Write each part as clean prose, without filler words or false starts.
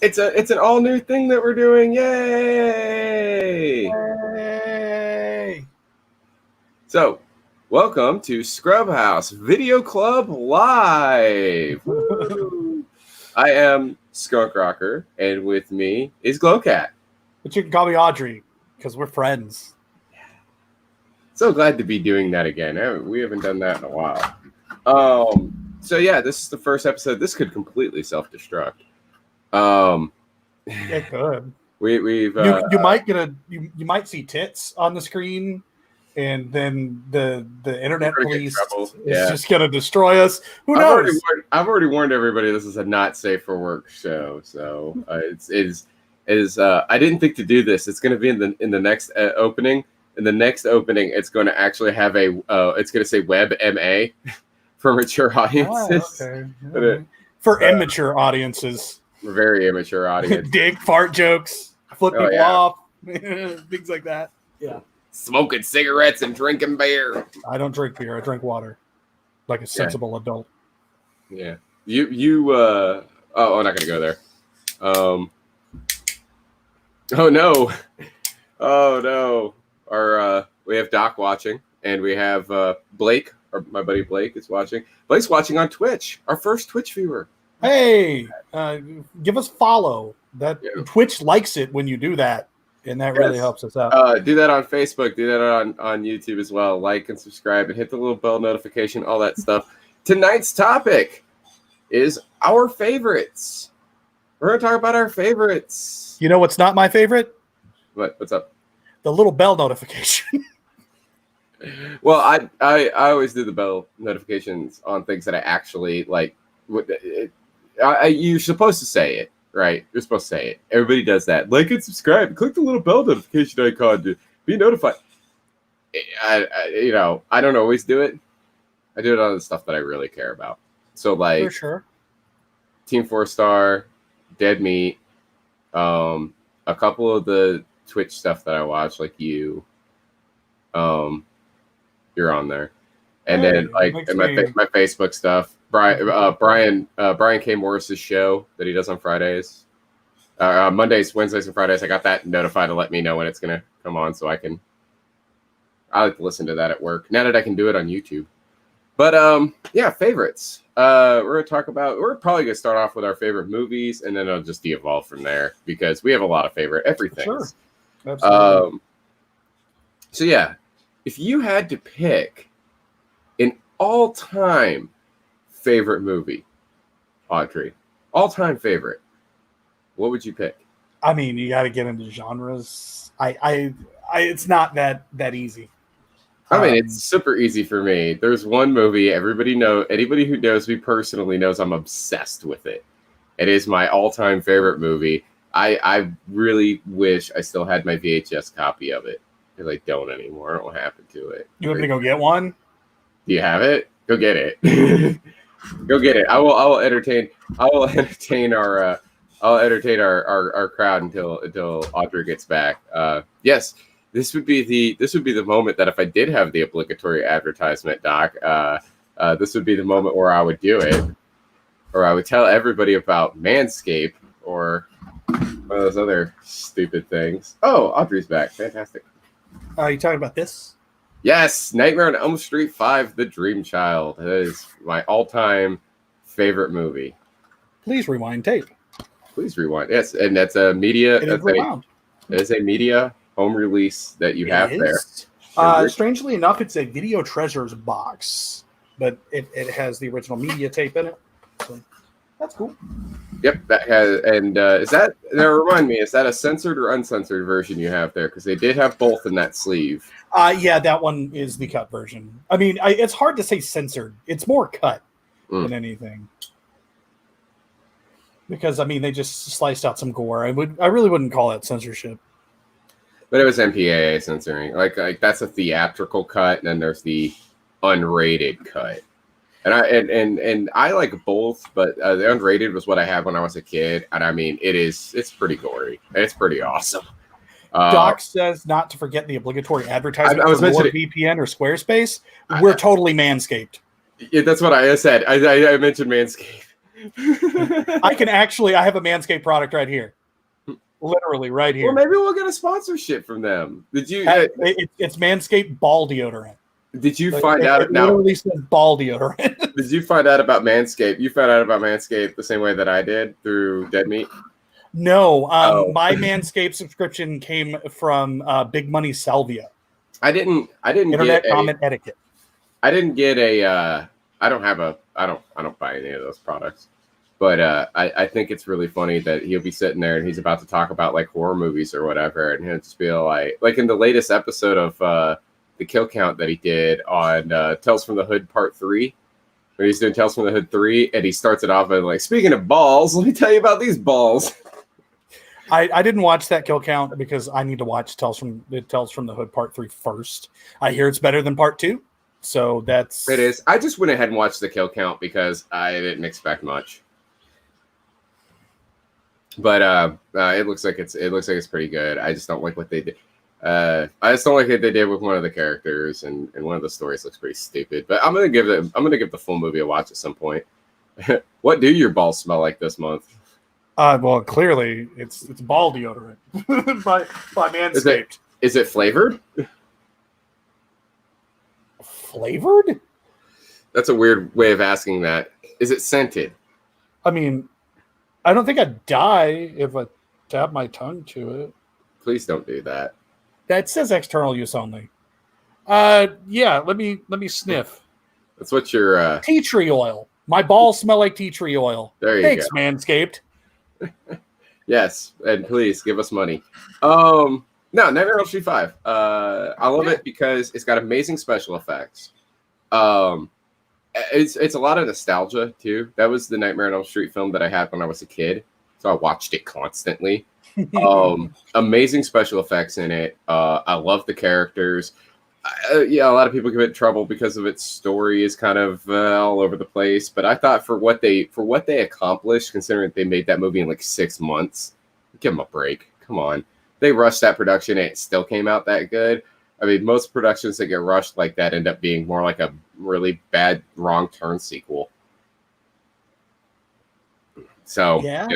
It's an all new thing that we're doing. Yay! Yay! So, welcome to Scrubhaus Video Club Live. Woo! I am Skunk Rocker, and with me is Glokat. But you can call me Audrey because we're friends. So glad to be doing that again. We haven't done that in a while. So yeah, this is the first episode. This could completely self-destruct. It could. We've you might get you might see tits on the screen, and then the internet police is just gonna destroy us. Who knows? I've already warned everybody this is a not safe for work show. So I didn't think to do this. It's going to be in the next opening. In the next opening, it's going to actually have it's going to say Web MA for mature audiences. Oh, okay. For immature audiences. For very immature audience. Dick, fart jokes, flip people off, things like that. Yeah. Smoking cigarettes and drinking beer. I don't drink beer. I drink water, like a sensible adult. Yeah. I'm not going to go there. Oh no. Oh no. We have Doc watching, and we have Blake, or my buddy Blake is watching. Blake's watching on Twitch, our first Twitch viewer. Hey, give us follow. Twitch likes it when you do that, and that really helps us out. Do that on Facebook. Do that on YouTube as well. Like and subscribe, and hit the little bell notification, all that stuff. Tonight's topic is our favorites. We're going to talk about our favorites. You know what's not my favorite? What's up? The little bell notification. Well, I always do the bell notifications on things that I actually like. You're supposed to say it, right? You're supposed to say it. Everybody does that. Like and subscribe. Click the little bell notification icon to be notified. I don't always do it. I do it on the stuff that I really care about. So, like, for sure, Team 4-Star, Dead Meat, a couple of the Twitch stuff that I watch, like you, you're on there, and then like my Facebook stuff. Brian K. Morris's show that he does on Fridays, Mondays, Wednesdays, and Fridays. I got that notified to let me know when it's gonna come on, so I like to listen to that at work now that I can do it on YouTube. But yeah, favorites. We're probably gonna start off with our favorite movies, and then it'll just de-evolve from there because we have a lot of favorite everything. Sure. Absolutely. So yeah, if you had to pick an all-time favorite movie, Audrey, all-time favorite, what would you pick? I mean, you got to get into genres. It's not that easy. I mean, it's super easy for me. There's one movie anybody who knows me personally knows I'm obsessed with it. It is my all-time favorite movie. I really wish I still had my VHS copy of it, because I don't anymore. I don't know what happened to it. You want me to go get one? Do you have it? Go get it. Go get it. I will entertain our crowd until Audrey gets back. Yes, this would be the moment that if I did have the obligatory advertisement, Doc, this would be the moment where I would do it, or I would tell everybody about Manscaped or one of those other stupid things. Oh, Audrey's back. Fantastic. Are you talking about this? Yes, Nightmare on Elm Street 5, The Dream Child. That is my all-time favorite movie. Please rewind tape. Please rewind. Yes, and that's a media. It is a media home release that you have there. Strangely enough, it's a Video Treasures box, but it has the original media tape in it. So that's cool. Yep, that has. And is that? Now remind me, is that a censored or uncensored version you have there? Because they did have both in that sleeve. Yeah, that one is the cut version. I mean, it's hard to say censored. It's more cut than anything. Because I mean, they just sliced out some gore. I really wouldn't call that censorship. But it was MPAA censoring. Like that's a theatrical cut, and then there's the unrated cut. And I like both, but the unrated was what I had when I was a kid, and I mean, it's pretty gory. It's pretty awesome. Doc says not to forget the obligatory advertisement I was for mentioning VPN or Squarespace. We're totally Manscaped. Yeah, that's what I said. I mentioned Manscaped. I have a Manscaped product right here. Literally right here. Well, maybe we'll get a sponsorship from them. Did you? It's Manscaped ball deodorant. Did you find out? It literally says ball deodorant. Did you find out about Manscaped? You found out about Manscaped the same way that I did through Dead Meat? No, my Manscaped subscription came from Big Money Salvia. I didn't Internet comment etiquette. I didn't get a. I don't buy any of those products. But I think it's really funny that he'll be sitting there and he's about to talk about like horror movies or whatever, and he'll just be like in the latest episode of the kill count that he did on Tales from the Hood Part 3, where he's doing Tales from the Hood 3, and he starts it off with like, speaking of balls, let me tell you about these balls. I didn't watch that kill count because I need to watch Tales from the Hood Part 3 first. I hear it's better than Part 2, so that's it is. I just went ahead and watched the kill count because I didn't expect much. But it looks like it's pretty good. I just don't like what they did. I just don't like what they did with one of the characters, and one of the stories looks pretty stupid. But I'm gonna give the full movie a watch at some point. What do your balls smell like this month? Well, clearly it's ball deodorant by Manscaped. Is it flavored? Flavored? That's a weird way of asking that. Is it scented? I mean, I don't think I'd die if I tap my tongue to it. Please don't do that. That says external use only. Yeah, let me sniff. That's what your tea tree oil. My balls smell like tea tree oil. There you Thanks, go. Manscaped. Yes, and please give us money. No, Nightmare on Elm Street 5. I love it because it's got amazing special effects. It's a lot of nostalgia too. That was the Nightmare on Elm Street film that I had when I was a kid, so I watched it constantly. Amazing special effects in it. I love the characters. Yeah, a lot of people give it trouble because of its story is kind of all over the place. But I thought for what they accomplished, considering they made that movie in like 6 months, give them a break. Come on, they rushed that production and it still came out that good. I mean, most productions that get rushed like that end up being more like a really bad Wrong Turn sequel. So, yeah.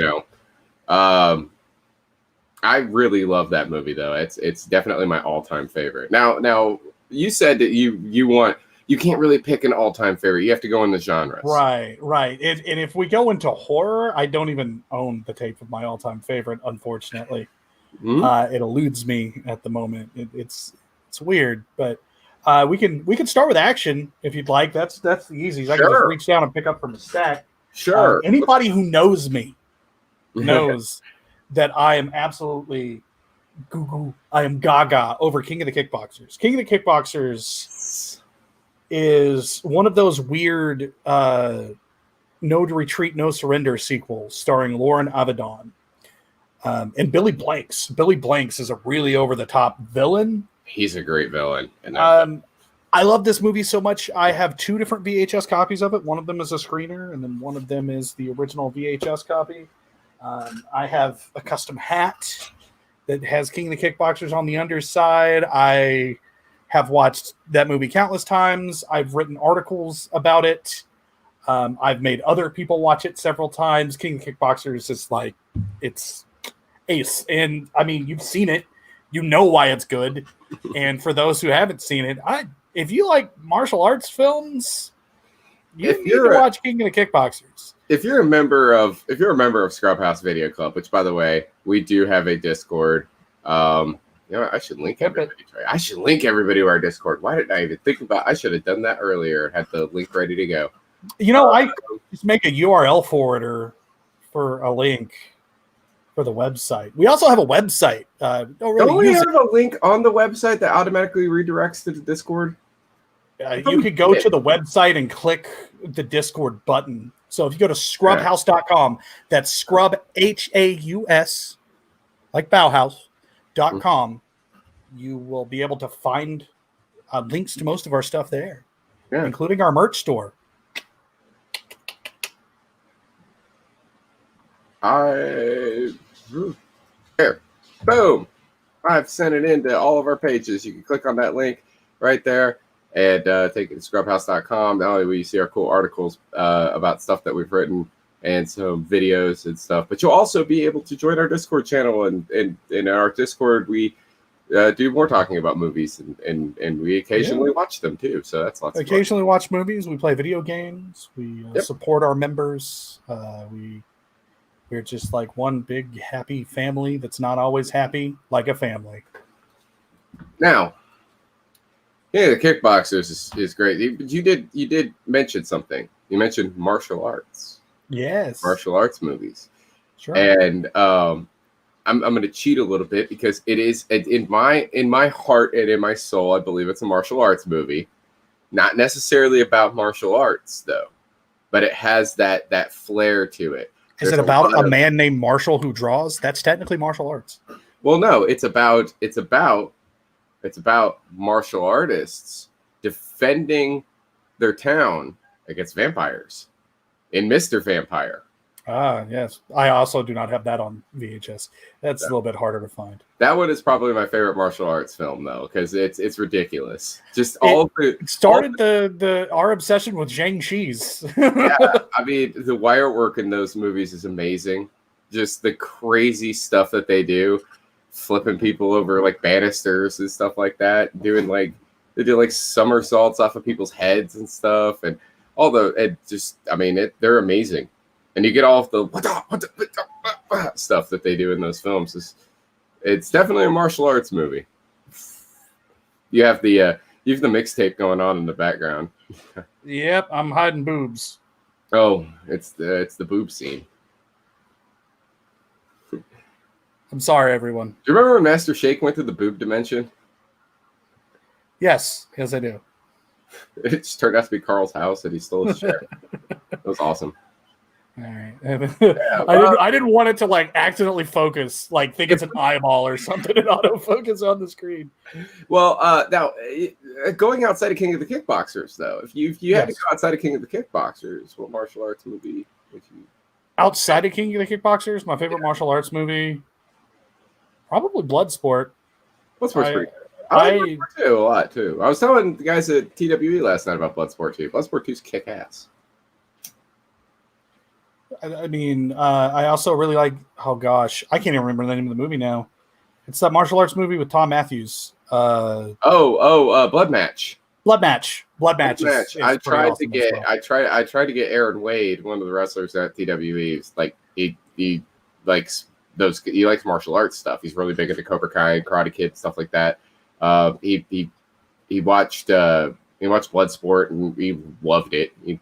I really love that movie though. It's definitely my all-time favorite. Now you said that you can't really pick an all-time favorite. You have to go in the genres. Right. And if we go into horror, I don't even own the tape of my all-time favorite, unfortunately. Mm-hmm. It eludes me at the moment. It's weird, but we can start with action if you'd like. That's the easiest. I can just reach down and pick up from a stack. Sure. Anybody who knows me knows that I am absolutely I am gaga over King of the Kickboxers. King of the Kickboxers is one of those weird No Retreat, No Surrender sequels starring Lauren Avedon and Billy Blanks. Billy Blanks is a really over-the-top villain. He's a great villain. I love this movie so much. I have 2 different VHS copies of it. One of them is a screener, and then one of them is the original VHS copy. I have a custom hat that has King of the Kickboxers on the underside. I have watched that movie countless times. I've written articles about it. I've made other people watch it several times. King of the Kickboxers is like, it's ace. And I mean, you've seen it. You know why it's good. And for those who haven't seen it, if you like martial arts films, you need to watch King of the Kickboxers. If you're a member of Scrubhaus Video Club, which by the way, we do have a Discord. I should link everybody. I should link everybody to our Discord. Why didn't I even think about? I should have done that earlier. Had the link ready to go. I just make a URL forwarder for a link for the website. We also have a website. Don't we have a link on the website that automatically redirects to the Discord? You could go to the website and click the Discord button. So if you go to scrubhaus.com, that's scrub HAUS, like Bauhaus.com, you will be able to find links to most of our stuff there, including our merch store. Here, boom! I've sent it into all of our pages. You can click on that link right there and take it to scrubhaus.com. Not only will you see our cool articles about stuff that we've written and some videos and stuff. But you'll also be able to join our Discord channel, and in our Discord we do more talking about movies, and we occasionally watch them too. So that's lots. Occasionally watch movies. We play video games. We support our members. We're just like one big happy family that's not always happy, like a family. Now, yeah, the Kickboxers is great. You did mention something. You mentioned martial arts. Yes, martial arts movies. Sure. And I'm going to cheat a little bit because it is in my heart and in my soul. I believe it's a martial arts movie, not necessarily about martial arts though, but it has that flair to it. Is it about a man named Marshall who draws? That's technically martial arts. Well, no, it's about martial artists defending their town against vampires in Mr. Vampire. Ah, yes. I also do not have that on VHS. That's a little bit harder to find. That one is probably my favorite martial arts film, though, because it's ridiculous. Just our obsession with Zhang Xi's. Yeah, I mean, the wire work in those movies is amazing. Just the crazy stuff that they do, flipping people over like banisters and stuff like that, they do like somersaults off of people's heads and stuff, and they're amazing. And you get all of the stuff that they do in those films. It's definitely a martial arts movie. You have the mixtape going on in the background. Yep, I'm hiding boobs. Oh, it's the boob scene. I'm sorry, everyone. Do you remember when Master Shake went to the boob dimension? Yes, I do. It just turned out to be Carl's house, and he stole his chair. That was awesome. All right. I didn't want it to like accidentally focus, like think it's an eyeball or something, and autofocus on the screen. Well, now going outside of King of the Kickboxers, though, if you had to go outside of King of the Kickboxers, what martial arts movie would you? Outside of King of the Kickboxers, my favorite martial arts movie, probably Bloodsport. Bloodsport's pretty good. I like Bloodsport 2 a lot too. I was telling the guys at TWE last night about Bloodsport 2. Bloodsport 2's kick ass. I mean, I also really like. Oh gosh, I can't even remember the name of the movie now. It's that martial arts movie with Tom Matthews. Blood Match. Blood Match. I tried to get Aaron Wade, one of the wrestlers at TWE. Like he likes those. He likes martial arts stuff. He's really big into Cobra Kai, Karate Kid, stuff like that. He watched Bloodsport and he loved it. I'm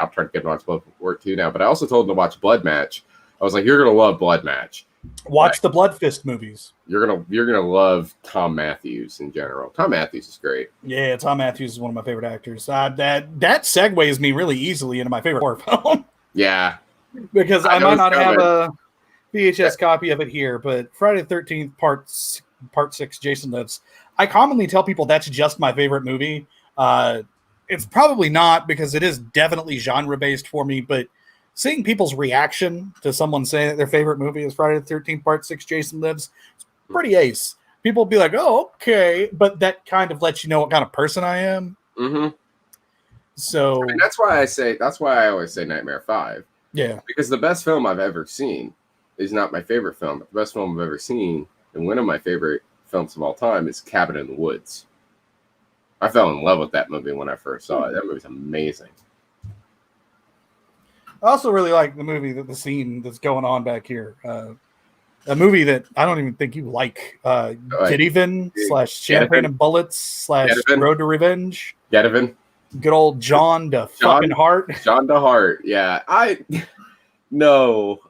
trying to get him to watch Bloodsport 2 now, but I also told him to watch Blood Match. I was like, "You're gonna love Blood Match. Watch the Blood Fist movies. You're gonna love Tom Matthews in general. Tom Matthews is great. Yeah, Tom Matthews is one of my favorite actors. That segues me really easily into my favorite horror film. Yeah, because I might not have a VHS copy of it here, but Friday the 13th Part 6, Jason Lives. I commonly tell people that's just my favorite movie. It's probably not, because it is definitely genre based for me, but seeing people's reaction to someone saying that their favorite movie is Friday the 13th Part 6 Jason Lives, it's pretty ace. People will be like, oh, okay, but that kind of lets you know what kind of person I am. Mm-hmm. So that's why I always say Nightmare 5. Yeah, because the best film I've ever seen is not my favorite film, but the best film I've ever seen, and one of my favorite films of all time, is Cabin in the Woods. I fell in love with that movie when I first saw it. That movie's amazing. I also really like the scene that's going on back here. A movie that I don't even think you like. Getaven / Champagne and Bullets / Road to Revenge. Getaven. Good old John fucking Hart. John DeHart. Yeah. I don't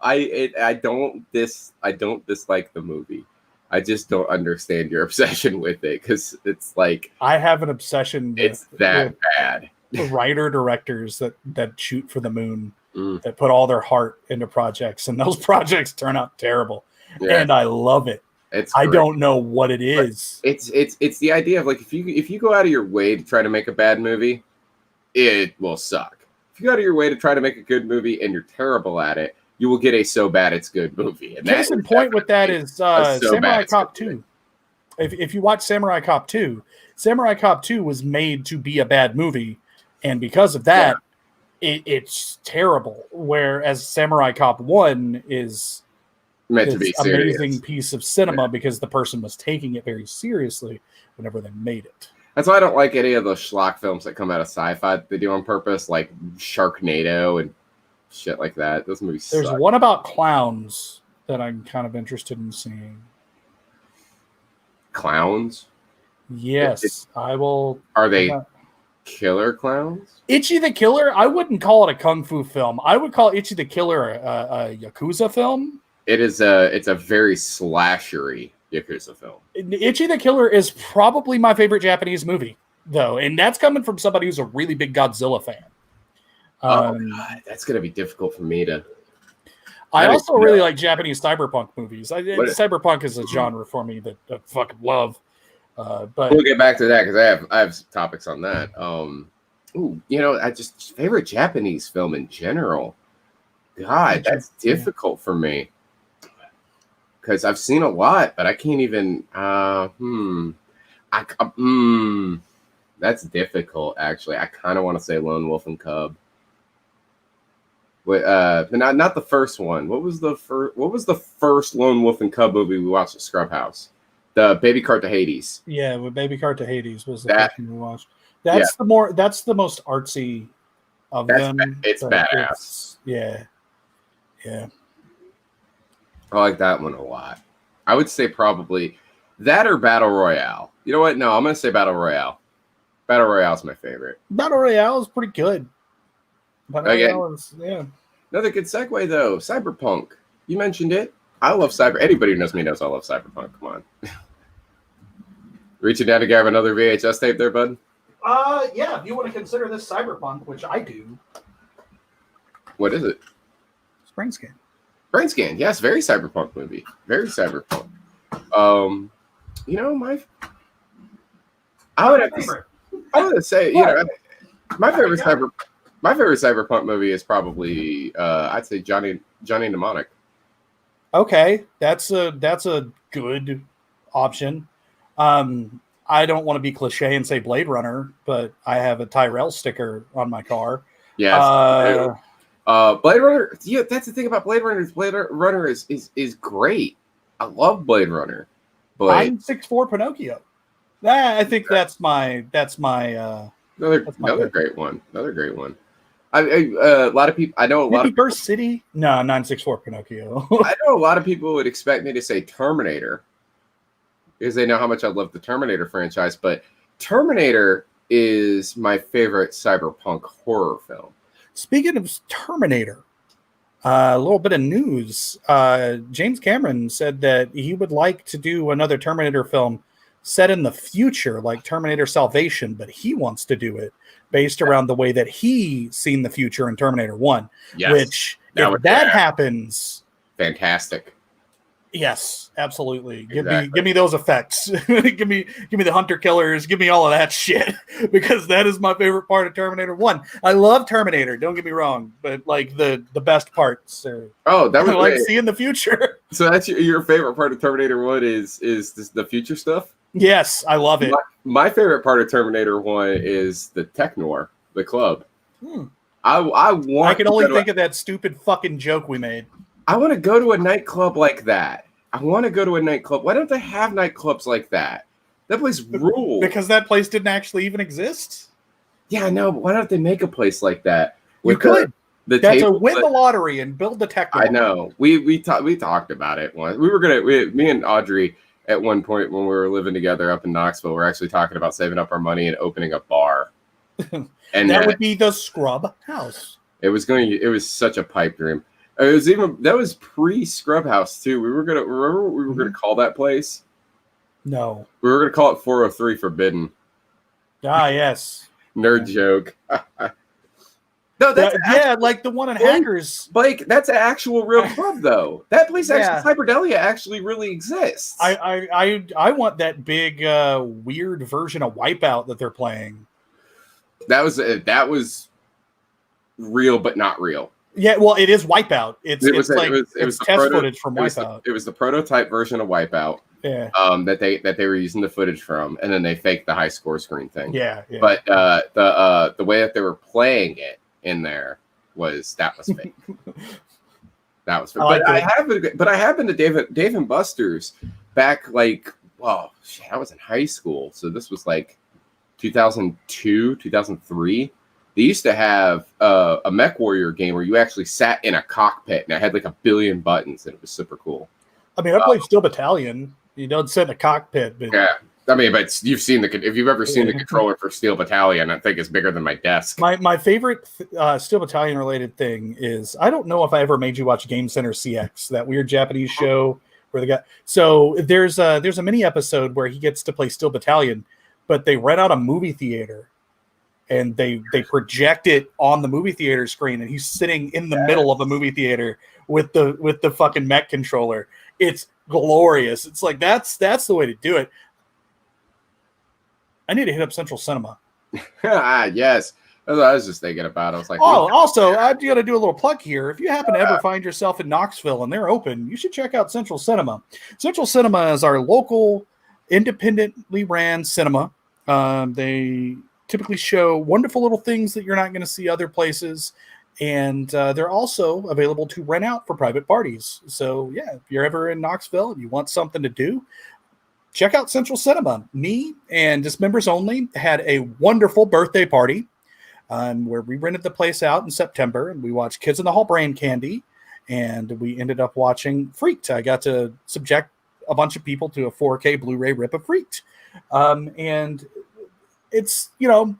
dislike the movie. I just don't understand your obsession with it, because it's like I have an obsession. It's that bad. The writer-directors that shoot for the moon, that put all their heart into projects, and those projects turn out terrible. Yeah. And I love it. I don't know what it is. But it's the idea of like if you go out of your way to try to make a bad movie, it will suck. If you go out of your way to try to make a good movie and you're terrible at it, you will get a so bad it's good movie. And case in point with that is Samurai Cop 2. If you watch Samurai Cop 2, Samurai Cop 2 was made to be a bad movie, and because of that, it's terrible. Whereas Samurai Cop 1 is Meant to be this serious. amazing piece of cinema because the person was taking it very seriously whenever they made it. That's why I don't like any of those schlock films that come out of sci-fi that they do on purpose, like Sharknado and shit like that. Those movies There's suck. one about clowns that I'm kind of interested in seeing. Clowns? Yes, I will. Are they killer clowns? Itchy the Killer? I wouldn't call it a kung fu film. I would call Itchy the Killer a Yakuza film. It's a very slashery Yakuza film. Itchy the Killer is probably my favorite Japanese movie, though, and that's coming from somebody who's a really big Godzilla fan. God, that's gonna be difficult for me to. I also really like Japanese cyberpunk movies. Cyberpunk is a genre for me that I fucking love. But we'll get back to that because I have topics on that. I just favorite Japanese film in general. God, that's difficult for me because I've seen a lot, but I can't even. That's difficult. Actually, I kind of want to say Lone Wolf and Cub. But not the first one. What was the first Lone Wolf and Cub movie we watched at Scrubhaus? The Baby Cart to Hades. Yeah, with Baby Cart to Hades was the first one we watched. That's the most artsy of them. It's badass. Yeah. I like that one a lot. I would say probably that or Battle Royale. You know what? No, I'm gonna say Battle Royale. Battle Royale is my favorite. Battle Royale is pretty good. Another good segue though. Cyberpunk. You mentioned it. I love cyber. Anybody who knows me knows I love Cyberpunk. Come on. Reaching down to grab another VHS tape there, bud? Yeah, if you want to consider this Cyberpunk, which I do. What is it? It's Brain Scan. Brain Scan, yes, very Cyberpunk movie. Very Cyberpunk. I would say, my favorite Cyberpunk movie is probably I'd say Johnny Mnemonic. Okay, that's a good option. I don't want to be cliche and say Blade Runner, but I have a Tyrell sticker on my car. Yes. Blade Runner. Yeah, that's the thing about Blade Runner. Blade Runner is great. I love Blade Runner. But 964 Pinocchio. I think that's my another great one. Another great one. A lot of people. I know a lot of Burst City. No, 964 Pinocchio. I know a lot of people would expect me to say Terminator because they know how much I love the Terminator franchise. But Terminator is my favorite cyberpunk horror film. Speaking of Terminator, a little bit of news. James Cameron said that he would like to do another Terminator film set in the future, like Terminator Salvation, but he wants to do it based around the way that he seen the future in Terminator 1. Yes, which, if that happens... Fantastic. Yes, absolutely. Exactly. Give me those effects. give me the hunter killers. Give me all of that shit because that is my favorite part of Terminator 1. I love Terminator. Don't get me wrong, but like the best parts are. Oh, that was like seeing the future. So that's your favorite part of Terminator 1 is the future stuff? Yes, I love it. My favorite part of Terminator 1 is the tech noir, the club. I can only think of that stupid fucking joke we made. I want to go to a nightclub like that. I want to go to a nightclub. Why don't they have nightclubs like that? That place rules. Because that place didn't actually even exist. Yeah, I know. But why don't they make a place like that? You could. That's a win the lottery and build the tech. I know. We talked about it once. Me and Audrey at one point when we were living together up in Knoxville, we're actually talking about saving up our money and opening a bar. And that would be the Scrubhaus. It was such a pipe dream. That was pre-Scrubhaus too. We were gonna call that place. No. We were gonna call it 403 Forbidden. Ah, yes. Nerd joke. No, like the one in Hackers. Blake, that's an actual real club though. That place Cyberdelia actually really exists. I want that big weird version of Wipeout that they're playing. That was real but not real. Yeah, well, it is Wipeout. It's test footage from Wipeout. It was the prototype version of Wipeout. Yeah. That they were using the footage from, and then they faked the high score screen thing. Yeah. But the way that they were playing it in there was fake. That was fake. But I have been to Dave and Buster's back like, well, shit, I was in high school, so this was like 2002, 2003. They used to have a Mech Warrior game where you actually sat in a cockpit and it had like a billion buttons and it was super cool. I mean, I played Steel Battalion. You don't sit in a cockpit, but yeah. I mean, but you've seen if you've ever seen the controller for Steel Battalion, I think it's bigger than my desk. My favorite Steel Battalion related thing is, I don't know if I ever made you watch Game Center CX, that weird Japanese show where they got. So there's a mini episode where he gets to play Steel Battalion, but they rent out a movie theater. And they project it on the movie theater screen, and he's sitting in the middle of a movie theater with the fucking mech controller. It's glorious. It's like that's the way to do it. I need to hit up Central Cinema. Yes, that's what I was just thinking about. I was like, also, I got to do a little plug here. If you happen to ever find yourself in Knoxville and they're open, you should check out Central Cinema. Central Cinema is our local, independently ran cinema. They typically show wonderful little things that you're not going to see other places. And they're also available to rent out for private parties. So, yeah, if you're ever in Knoxville and you want something to do, check out Central Cinema. Me and just members only had a wonderful birthday party where we rented the place out in September, and we watched Kids in the Hall Brain Candy, and we ended up watching Freaked. I got to subject a bunch of people to a 4K Blu-ray rip of Freaked. And it's,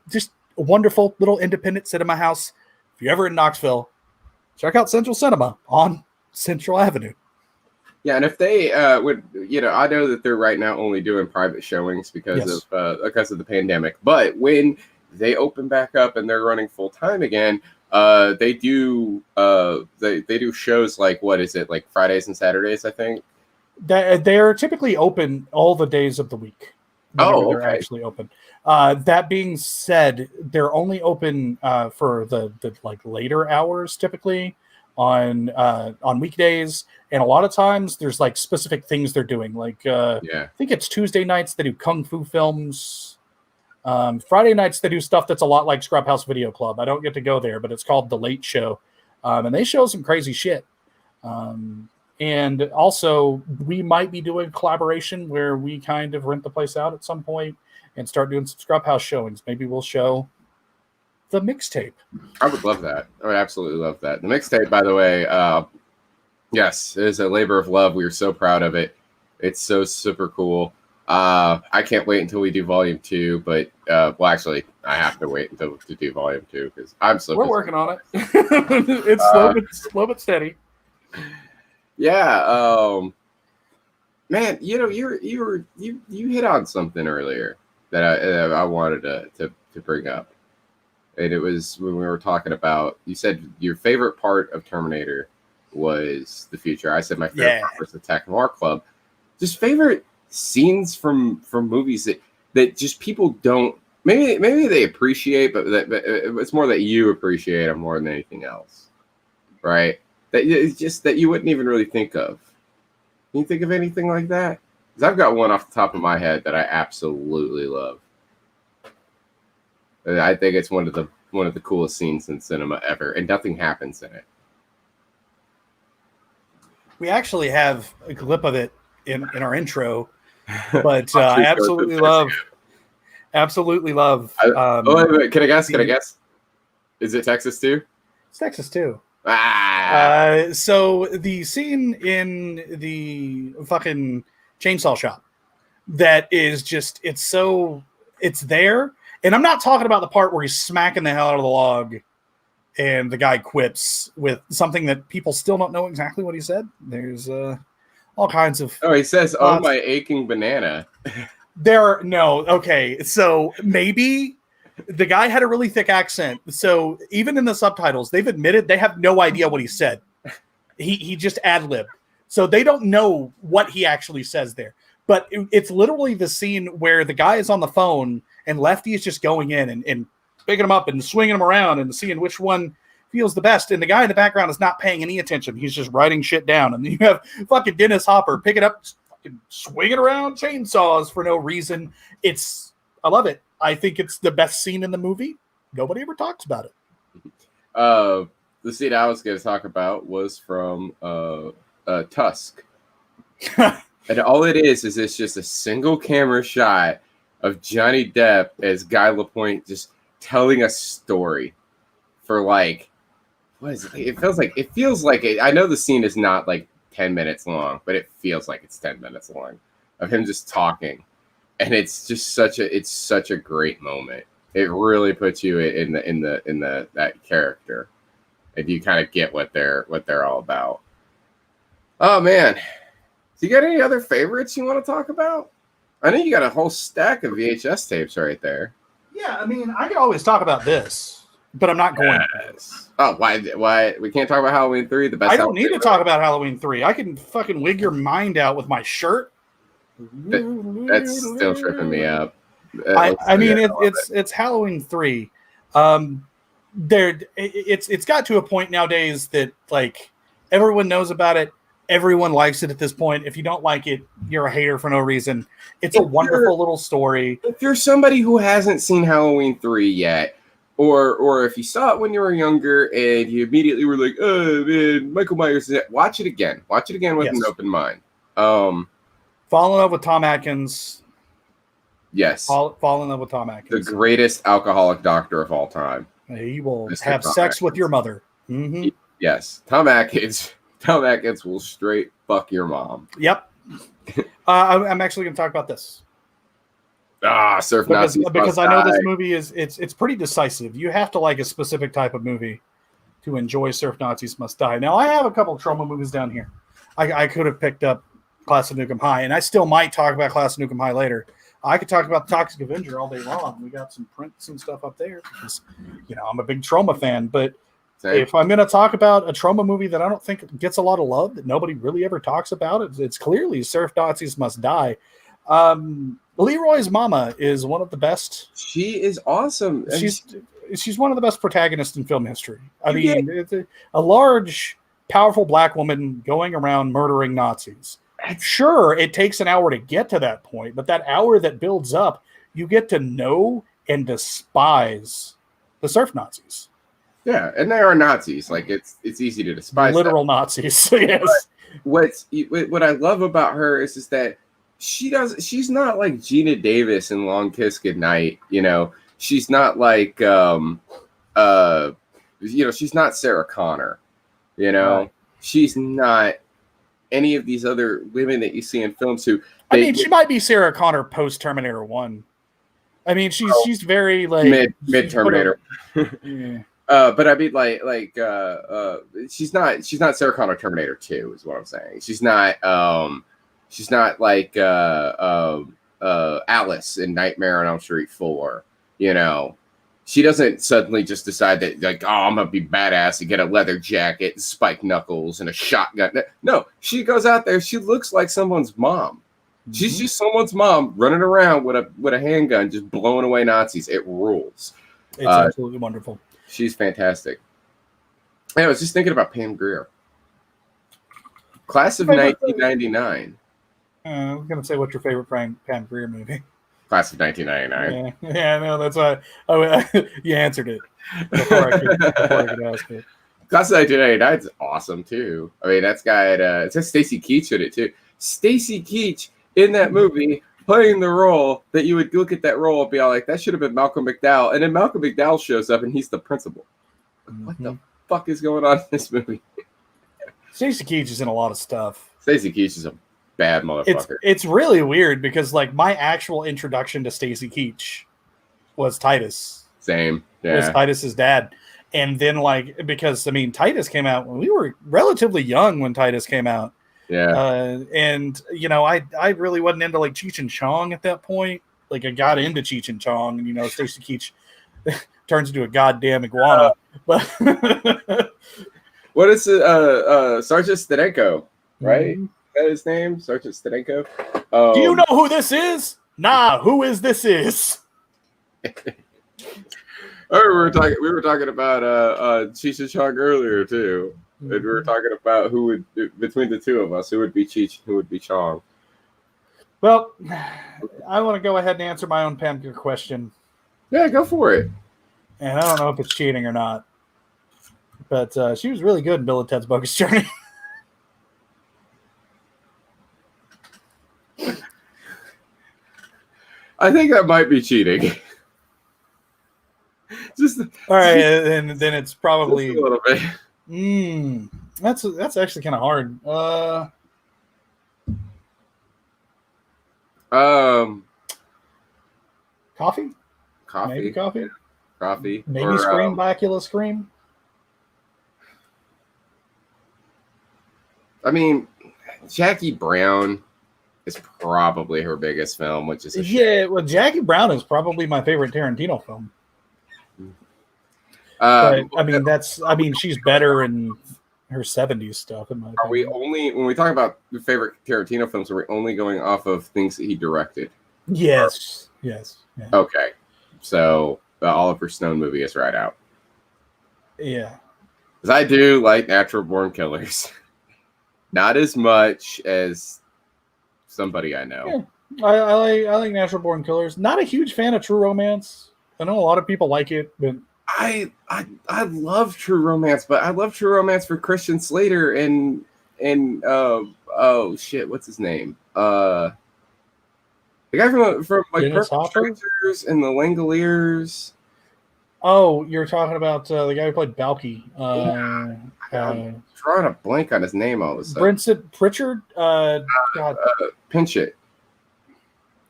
just a wonderful little independent cinema house. If you're ever in Knoxville, check out Central Cinema on Central Avenue. Yeah, and if they would, I know that they're right now only doing private showings because of the pandemic. But when they open back up and they're running full time again, they do shows like, what is it, like Fridays and Saturdays, I think. They're typically open all the days of the week. They're actually open. That being said, they're only open for the like later hours typically on weekdays, and a lot of times there's like specific things they're doing. Like I think it's Tuesday nights they do kung fu films. Friday nights they do stuff that's a lot like Scrubhaus Video Club. I don't get to go there, but it's called The Late Show, and they show some crazy shit. And also, we might be doing collaboration where we kind of rent the place out at some point and start doing some Scrubhaus showings. Maybe we'll show the mixtape. I would love that. I would absolutely love that. The mixtape, by the way, yes, it is a labor of love. We are so proud of it. It's so super cool. I can't wait until we do volume 2, but well, actually, I have to wait until to do volume 2 because I'm so. We're working on it. It's slow but steady. Yeah, man, you hit on something earlier that I wanted to bring up, and it was when we were talking about. You said your favorite part of Terminator was the future. I said my favorite part was the Tech Noir Club. Just favorite scenes from movies that just people don't. Maybe they appreciate, but it's more that you appreciate them more than anything else, right? That it's just that you wouldn't even really think of. Can you think of anything like that? Because I've got one off the top of my head that I absolutely love. And I think it's one of the coolest scenes in cinema ever, and nothing happens in it. We actually have a clip of it in our intro, but I absolutely love. Wait, wait, can I guess? Is it Texas too? It's Texas too. Ah. So the scene in the fucking chainsaw shop that is just, it's there. And I'm not talking about the part where he's smacking the hell out of the log and the guy quips with something that people still don't know exactly what he said. There's all kinds of. Oh, he says, "Oh, my aching banana." Okay. So maybe the guy had a really thick accent. So even in the subtitles, they've admitted they have no idea what he said. He just ad-libbed. So they don't know what he actually says there. But it's literally the scene where the guy is on the phone and Lefty is just going in and picking him up and swinging him around and seeing which one feels the best. And the guy in the background is not paying any attention. He's just writing shit down. And then you have fucking Dennis Hopper picking up, fucking swinging around chainsaws for no reason. I love it. I think it's the best scene in the movie. Nobody ever talks about it. The scene I was going to talk about was from Tusk. And all it is it's just a single camera shot of Johnny Depp as Guy Lapointe just telling a story for like, what is it? It feels like I know the scene is not like 10 minutes long, but it feels like it's 10 minutes long of him just talking. And it's just such a great moment. It really puts you in that character. And you kind of get what they're all about. Oh man. So you got any other favorites you want to talk about? I know you got a whole stack of VHS tapes right there. Yeah, I mean, I could always talk about this, but I'm not going to. Oh, why? We can't talk about Halloween 3, the best. I don't need to talk about Halloween 3. I can fucking wig your mind out with my shirt. That's still tripping me up. I mean, it's Halloween 3. It's got to a point nowadays that like everyone knows about it. Everyone likes it at this point. If you don't like it, you're a hater for no reason. It's a wonderful little story. If you're somebody who hasn't seen Halloween 3 yet, or if you saw it when you were younger and you immediately were like, oh man, Michael Myers is it, watch it again. Watch it again with an open mind. Fall in love with Tom Atkins. Yes. Fall in love with Tom Atkins. The greatest alcoholic doctor of all time. He will have sex with your mother. Mm-hmm. Yes. Tom Atkins will straight fuck your mom. Yep. I'm actually going to talk about this. Surf Nazis because I know this movie it's pretty decisive. You have to like a specific type of movie to enjoy Surf Nazis Must Die. Now, I have a couple of trauma movies down here. I could have picked up Class of Nukem High, and I still might talk about Class of Nukem High later. I could talk about the Toxic Avenger all day long. We got some prints and stuff up there because, I'm a big trauma fan. But if I'm going to talk about a trauma movie that I don't think gets a lot of love, that nobody really ever talks about, it's clearly Surf Nazis Must Die. Leroy's mama is one of the best. She is awesome. She's one of the best protagonists in film history. I mean, it's a large, powerful black woman going around murdering Nazis. Sure, it takes an hour to get to that point, but that hour that builds up, you get to know and despise the surf Nazis. Yeah, and they are Nazis. Like it's easy to despise literal them. Nazis. Yes. What I love about her is that she's not like Gina Davis in Long Kiss Goodnight. She's not like she's not Sarah Connor. Right. She's not any of these other women that you see in films who she might be Sarah Connor post Terminator 1. I mean, she's very like mid Terminator. Yeah. But I mean, she's not Sarah Connor Terminator 2 is what I'm saying. She's not like Alice in Nightmare on Elm Street 4. She doesn't suddenly just decide that like, oh, I'm gonna be badass and get a leather jacket, and spiked knuckles, and a shotgun. No, she goes out there. She looks like someone's mom. Mm-hmm. She's just someone's mom running around with a handgun, just blowing away Nazis. It rules. It's absolutely wonderful. She's fantastic. I was just thinking about Pam Grier. Class of 1999. I was gonna say, what's your favorite Pam Grier movie? Class of 1999. Yeah, no, that's why. You answered it before I could ask it. Class of 1999 is awesome too. I mean, that's got it says Stacy Keach in it too. Stacy Keach in that movie playing the role that you would look at that role and be all like, that should have been Malcolm McDowell. And then Malcolm McDowell shows up and he's the principal. Mm-hmm. What the fuck is going on in this movie? Stacy Keach is in a lot of stuff. Stacy Keach is a bad motherfucker. It's really weird because like my actual introduction to Stacy Keach was Titus. Same. Yeah. It was Titus's dad. And then because I mean Titus came out when we were relatively young when Titus came out. Yeah. And I really wasn't into like Cheech and Chong at that point. Like I got into Cheech and Chong and Stacy Keach turns into a goddamn iguana. But what is Sergeant Stadenko, right? Mm-hmm. That his name, Sergeant Stadenko. Do you know who this is? Nah, who is this is? We were talking about Cheech and Chong earlier too. Mm-hmm. And we were talking about who would between the two of us, who would be Cheech, who would be Chong. Well, I want to go ahead and answer my own Pam Grier question. Yeah, go for it. And I don't know if it's cheating or not. But she was really good in Bill and Ted's Bogus Journey. I think that might be cheating. Just all right, and then it's probably just a little bit. That's actually kind of hard. Coffee? Maybe coffee. Coffee. Maybe or, Scream, Bakula Scream. I mean, Jackie Brown is probably her biggest film, which is a shame. Well, Jackie Brown is probably my favorite Tarantino film. But, I mean, she's better in her 70s stuff. In my opinion. Are we only, when we talk about the favorite Tarantino films, are we only going off of things that he directed? Yes. Yes. Yeah. Okay. So the Oliver Stone movie is right out. Yeah. Because I do like Natural Born Killers. Not as much as somebody I know. Yeah. I like Natural Born Killers. Not a huge fan of True Romance. I know a lot of people like it, but I love True Romance, but I love True Romance for Christian Slater and oh shit, what's his name? The guy from like Perfect Strangers and the Langoliers. Oh, you're talking about the guy who played Balky. I'm drawing a blank on his name all of a sudden. Brinson Pritchard. Pinchot.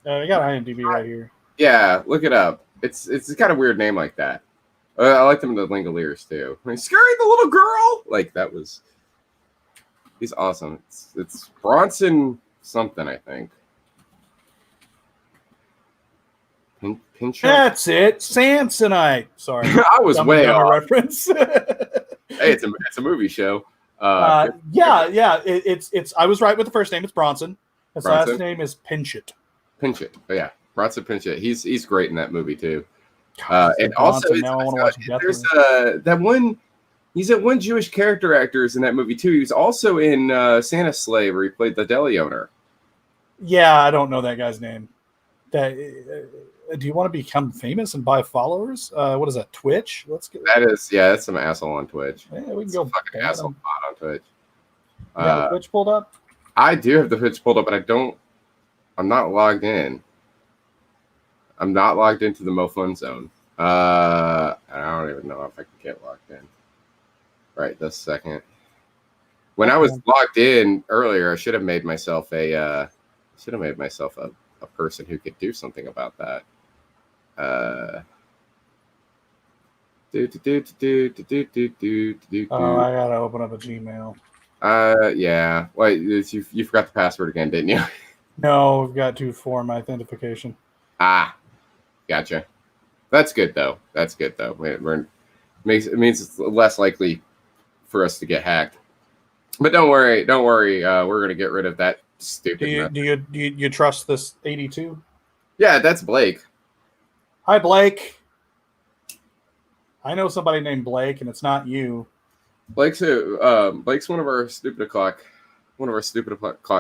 I got IMDb right here. Yeah, look it up. It's got a weird name like that. I liked him in the Langoliers too. I mean, Scary the Little Girl, like that was. He's awesome. It's Bronson something, I think. Pinchot. That's it, Samsonite. Sorry, I was way off. Reference. Hey, it's a movie show. Yeah. It's. I was right with the first name. It's Bronson. His last name is Pinchot. Pinchot. Oh, yeah, Bronson Pinchot. He's great in that movie too. And also, there's that one. He's that one Jewish character actor in that movie too. He was also in Santa's Slave, where he played the deli owner. Yeah, I don't know that guy's name. Do you want to become famous and buy followers? What is that? Twitch? Let's get that. That's some asshole on Twitch. Yeah, we can go fucking asshole bot on Twitch. You have Twitch pulled up? I do have the Twitch pulled up, but I'm not logged in. I'm not logged into the MoFun zone. I don't even know if I can get logged in. Right this second. When I was logged in earlier, I should have made myself a person who could do something about that. Oh, I gotta open up a Gmail. Yeah. Wait, you forgot the password again, didn't you? No, we've got two-form authentication. Gotcha. That's good though. It means it's less likely for us to get hacked. But don't worry. We're gonna get rid of that stupid. Do you trust this 82? Yeah, that's Blake. Hi, Blake. I know somebody named Blake, and it's not you. Blake's one of our stupid o'clock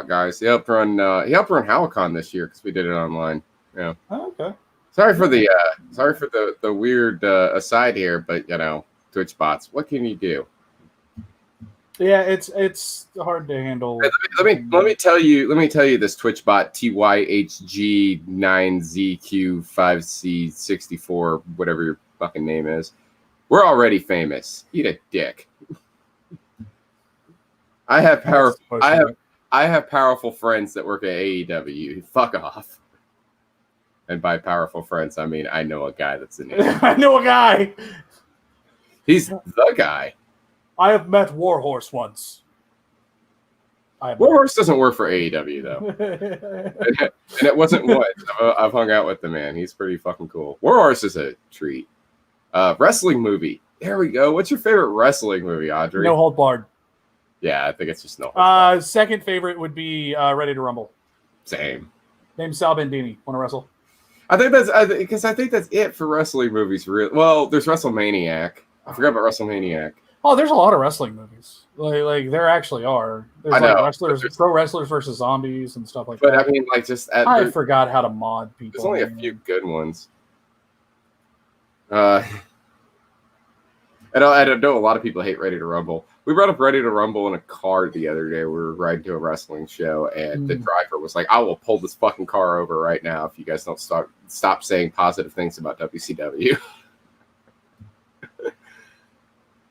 guys. He helped run Halicon this year because we did it online. Yeah. Oh, okay. Sorry for the weird aside here, but Twitch bots. What can you do? Yeah, it's hard to handle. Let me tell you this Twitch bot TYHG9ZQ5C64, whatever your fucking name is. We're already famous. Eat a dick. I have powerful friends that work at AEW. Fuck off. And by powerful friends, I mean I know a guy that's in it. I know a guy. He's the guy. I have met Warhorse once. Warhorse doesn't work for AEW though, and it wasn't once. I've hung out with the man. He's pretty fucking cool. Warhorse is a treat. Wrestling movie. There we go. What's your favorite wrestling movie, Audrey? No Hold Barred. Yeah, I think it's just No Hold Barred. Second favorite would be Ready to Rumble. Same. Name's Sal Bandini. Want to wrestle? I think that's it for wrestling movies. Well, there's WrestleManiac. I forgot about WrestleManiac. Oh, there's a lot of wrestling movies. Like there actually are. There's pro wrestlers versus zombies and stuff like that. But I mean, like I forgot how to mod people. There's only a few good ones. I know a lot of people hate Ready to Rumble. We brought up Ready to Rumble in a car the other day. We were riding to a wrestling show, and the driver was like, "I will pull this fucking car over right now if you guys don't stop saying positive things about WCW."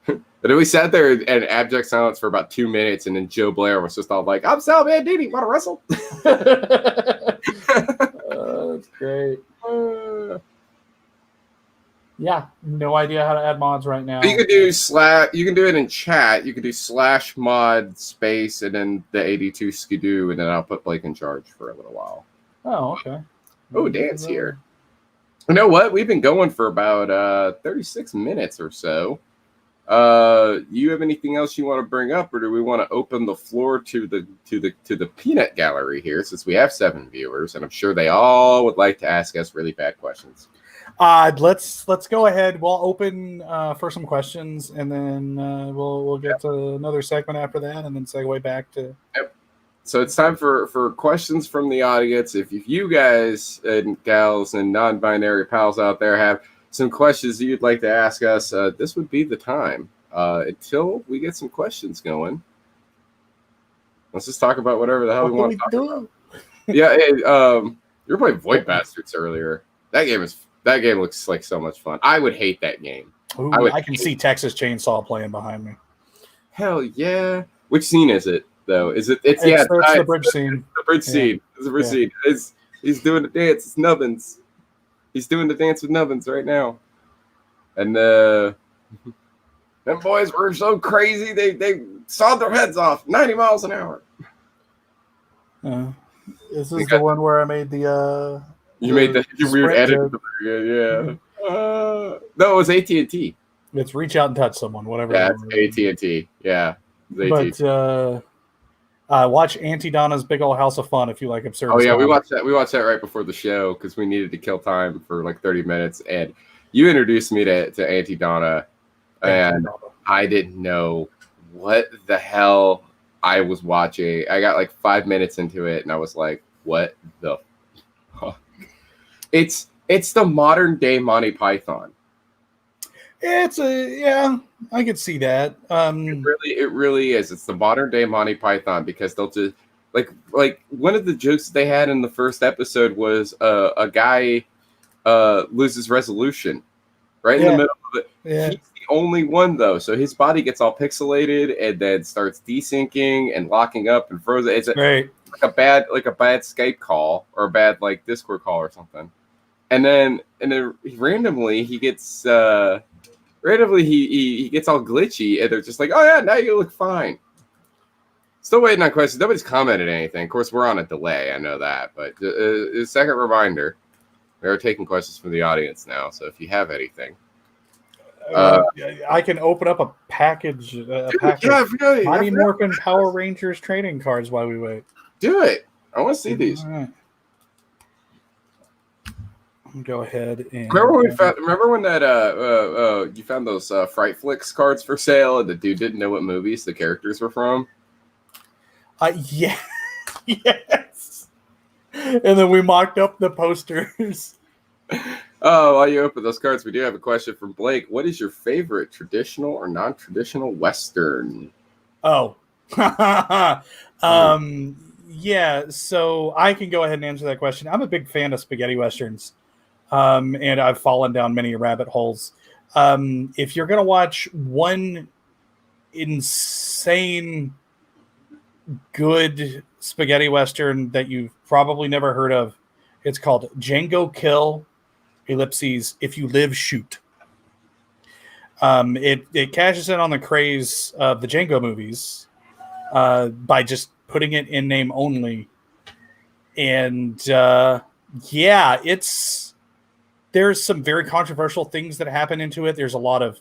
And then we sat there in abject silence for about 2 minutes, and then Joe Blair was just all like, "I'm Sal Bandini. Want to wrestle?" That's great. Yeah, no idea how to add mods right now. You could do You can do it in chat. You could do /mod space and then the 82 skidoo, and then I'll put Blake in charge for a little while. Oh, okay. Oh, Dan's here. You know what? We've been going for about 36 minutes or so. You have anything else you want to bring up, or do we want to open the floor to the peanut gallery here, since we have 7 viewers, and I'm sure they all would like to ask us really bad questions. Let's go ahead. We'll open for some questions, and then we'll get to another segment after that, and then segue back to. Yep. So it's time for questions from the audience. If you guys and gals and non-binary pals out there have some questions you'd like to ask us, this would be the time. Until we get some questions going, let's just talk about whatever the hell we want to talk about. Yeah, you were playing Void Bastards earlier. That game looks like so much fun. I would hate that game. Ooh, I can see Texas Chainsaw playing behind me. Hell yeah! Which scene is it though? It's the bridge scene. The bridge scene. It's the bridge scene. He's doing the dance. It's Nubbins. He's doing the dance with Nubbins right now. And them boys were so crazy they sawed their heads off 90 miles an hour. This is the one where I made the. You made the weird edit. Yeah. No, it was AT&T. It's reach out and touch someone, whatever. Yeah, it's AT&T. Yeah. But watch Auntie Donna's Big Old House of Fun if you like absurd. Oh yeah, we watched that. We watched that right before the show because we needed to kill time for like 30 minutes, and you introduced me to Auntie Donna, and I didn't know what the hell I was watching. I got like 5 minutes into it, and I was like, "What the?" It's the modern day Monty Python. I could see that. It really is. It's the modern day Monty Python because they'll just like one of the jokes they had in the first episode was a guy loses resolution right in the middle of it. Yeah. He's the only one though, so his body gets all pixelated and then starts desyncing and locking up and frozen. It's like a bad Skype call or a bad like Discord call or something. And then randomly he gets he gets all glitchy, and they're just like, "Oh yeah, now you look fine." Still waiting on questions. Nobody's commented anything. Of course, we're on a delay. I know that, but a second reminder: we are taking questions from the audience now. So if you have anything, I can open up a package. Mighty Morphin Power Rangers trading cards while we wait. Do it. I want to see these. All right. Go ahead and remember when that you found those Fright Flicks cards for sale and the dude didn't know what movies the characters were from? Yeah. Yes. And then we mocked up the posters. Oh, while you open those cards, we do have a question from Blake. What is your favorite traditional or non-traditional Western? Oh. Yeah, so I can go ahead and answer that question. I'm a big fan of spaghetti Westerns. And I've fallen down many rabbit holes. If you're going to watch one insane good spaghetti Western that you've probably never heard of, it's called Django Kill, If You Live, Shoot. It cashes in on the craze of the Django movies by just putting it in name only. And there's some very controversial things that happen into it. There's a lot of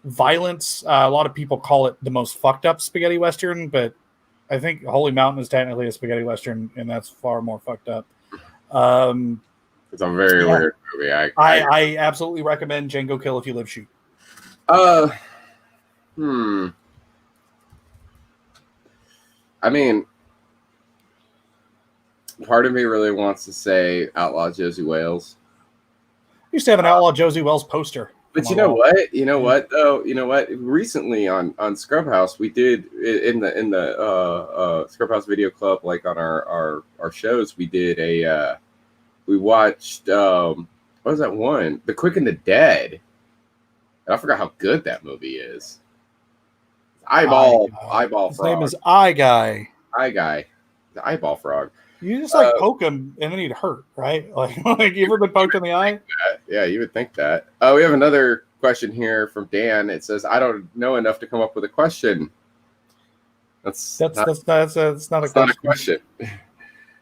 violence. A lot of people call it the most fucked up spaghetti Western, but I think Holy Mountain is technically a spaghetti Western, and that's far more fucked up. It's a very weird movie. I absolutely recommend Django Kill, If You Live, Shoot. I mean, part of me really wants to say Outlaw Josie Wales. I used to have an Outlaw Josie Wells poster. But you know what? You know what though? You know what? Recently on Scrubhaus, we did in the Scrubhaus Video Club, like on our shows, we did we watched what was that one? The Quick and the Dead. And I forgot how good that movie is. Eyeball His frog. name is Eye Guy. Eye Guy. The eyeball frog. You just like poke him and then he'd hurt, right? Like you ever been poked in the eye? Yeah, you would think that. We have another question here from Dan. It says, "I don't know enough to come up with a question." That's not a question.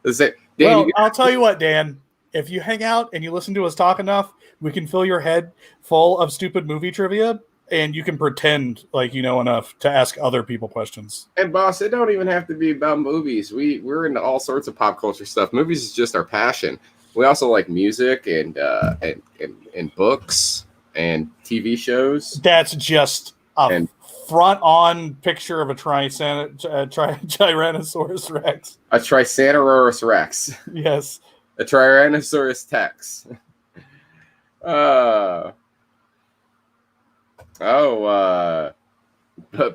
Is it? Dan, well, I'll tell you what, Dan. If you hang out and you listen to us talk enough, we can fill your head full of stupid movie trivia, and you can pretend like you know enough to ask other people questions. And boss, it don't even have to be about movies. We're into all sorts of pop culture stuff. Movies is just our passion. We also like music and books and TV shows. That's just a front-on picture of a Tyrannosaurus Rex. A Tyrannosaurus Rex. Yes. A Tyrannosaurus Tex.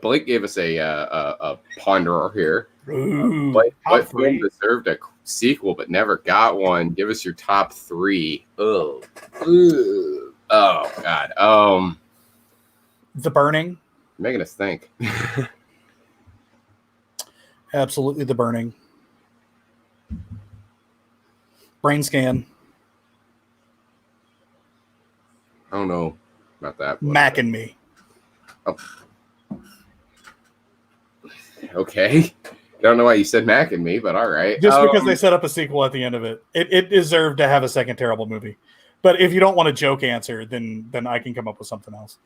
Blake gave us a ponderer here. What film deserved a sequel but never got one? Give us your top 3. Oh God. The Burning. Making us think. Absolutely, The Burning. Brain Scan. I don't know about that. Mac and Me. Oh. Okay. I don't know why you said Mac and Me, but all right. Just because they set up a sequel at the end of it. It deserved to have a second terrible movie. But if you don't want a joke answer, then I can come up with something else.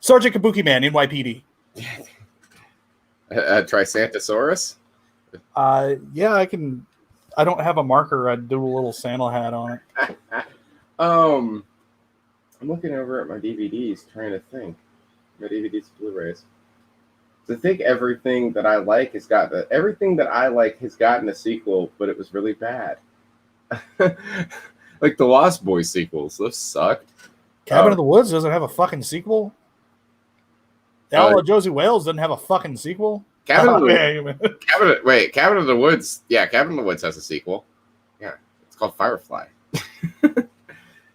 Sergeant Kabuki Man, NYPD. Trisantosaurus? Yeah, I can. I don't have a marker. I'd do a little Santa hat on it. I'm looking over at my DVDs, trying to think. My DVDs, Blu-rays. I think everything that I like has gotten a sequel, but it was really bad. Like the Lost Boys sequels, those sucked. Cabin of the Woods doesn't have a fucking sequel. Outlaw Josie Wales doesn't have a fucking sequel. Cabin of the Woods. Yeah, Cabin of the Woods has a sequel. Yeah, it's called Firefly.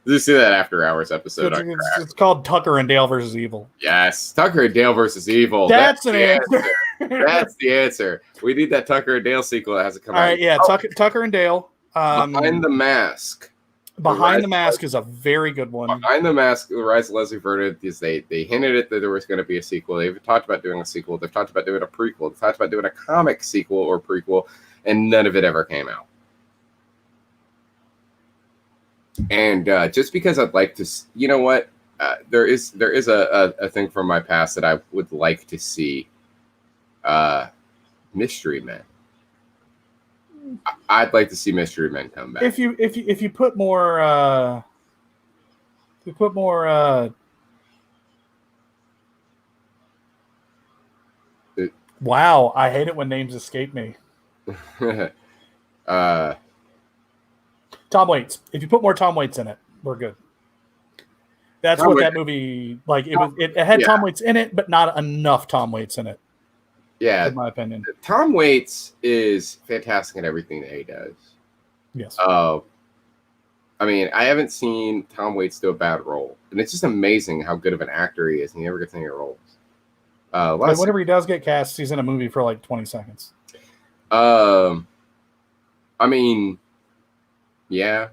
Did you see that After Hours episode? It's called Tucker and Dale versus Evil. Yes, Tucker and Dale versus Evil. That's an answer. That's the answer. We need that Tucker and Dale sequel that has to come out. All right, yeah, Tucker and Dale. Behind the Mask. Behind the Mask is a very good one. Behind the Mask, The Rise of Leslie Vernon, is they hinted at that there was going to be a sequel. They've talked about doing a sequel. They've talked about doing a prequel. They've talked about doing a comic sequel or prequel, and none of it ever came out. And just because I'd like to, you know what, there is a thing from my past that I would like to see. Mystery Men. I'd like to see Mystery Men come back. If you put more, wow, I hate it when names escape me. Tom Waits. If you put more Tom Waits in it, we're good. That's Tom what Waits. That movie like. It had Tom Waits in it, but not enough Tom Waits in it. Yeah, in my opinion. Tom Waits is fantastic at everything that he does. Yes. I mean, I haven't seen Tom Waits do a bad role, and it's just amazing how good of an actor he is, and he never gets any roles. Whenever he does get cast, he's in a movie for like 20 seconds. I mean, yeah,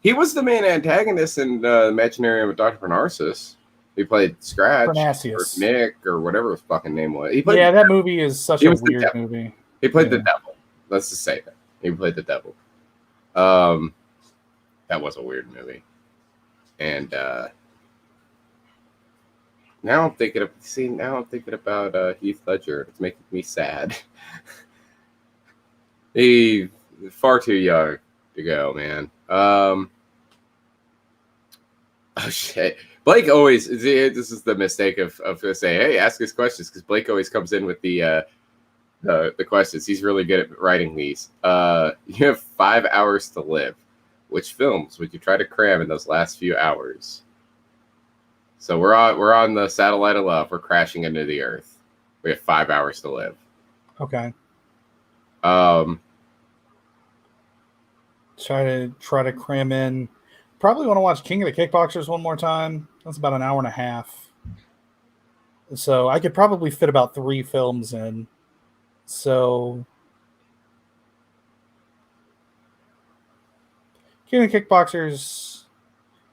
he was the main antagonist in the Imaginarium of Dr. Parnassus. He played Scratch or Nick or whatever his fucking name was. That movie is such a weird movie. He played the devil. Let's just say that. He played the devil. That was a weird movie. And now I'm thinking about Heath Ledger. It's making me sad. He's far too young to go, man. Oh shit. Blake always, this is the mistake of saying, hey, ask us questions, because Blake always comes in with the questions. He's really good at writing these. You have 5 hours to live. which films would you try to cram in those last few hours? So we're on the satellite of love. We're crashing into the Earth. We have 5 hours to live. Okay. Um, Try to cram in. Probably want to watch King of the Kickboxers one more time. That's about an hour and a half. So I could probably fit about 3 films in. So King of the Kickboxers.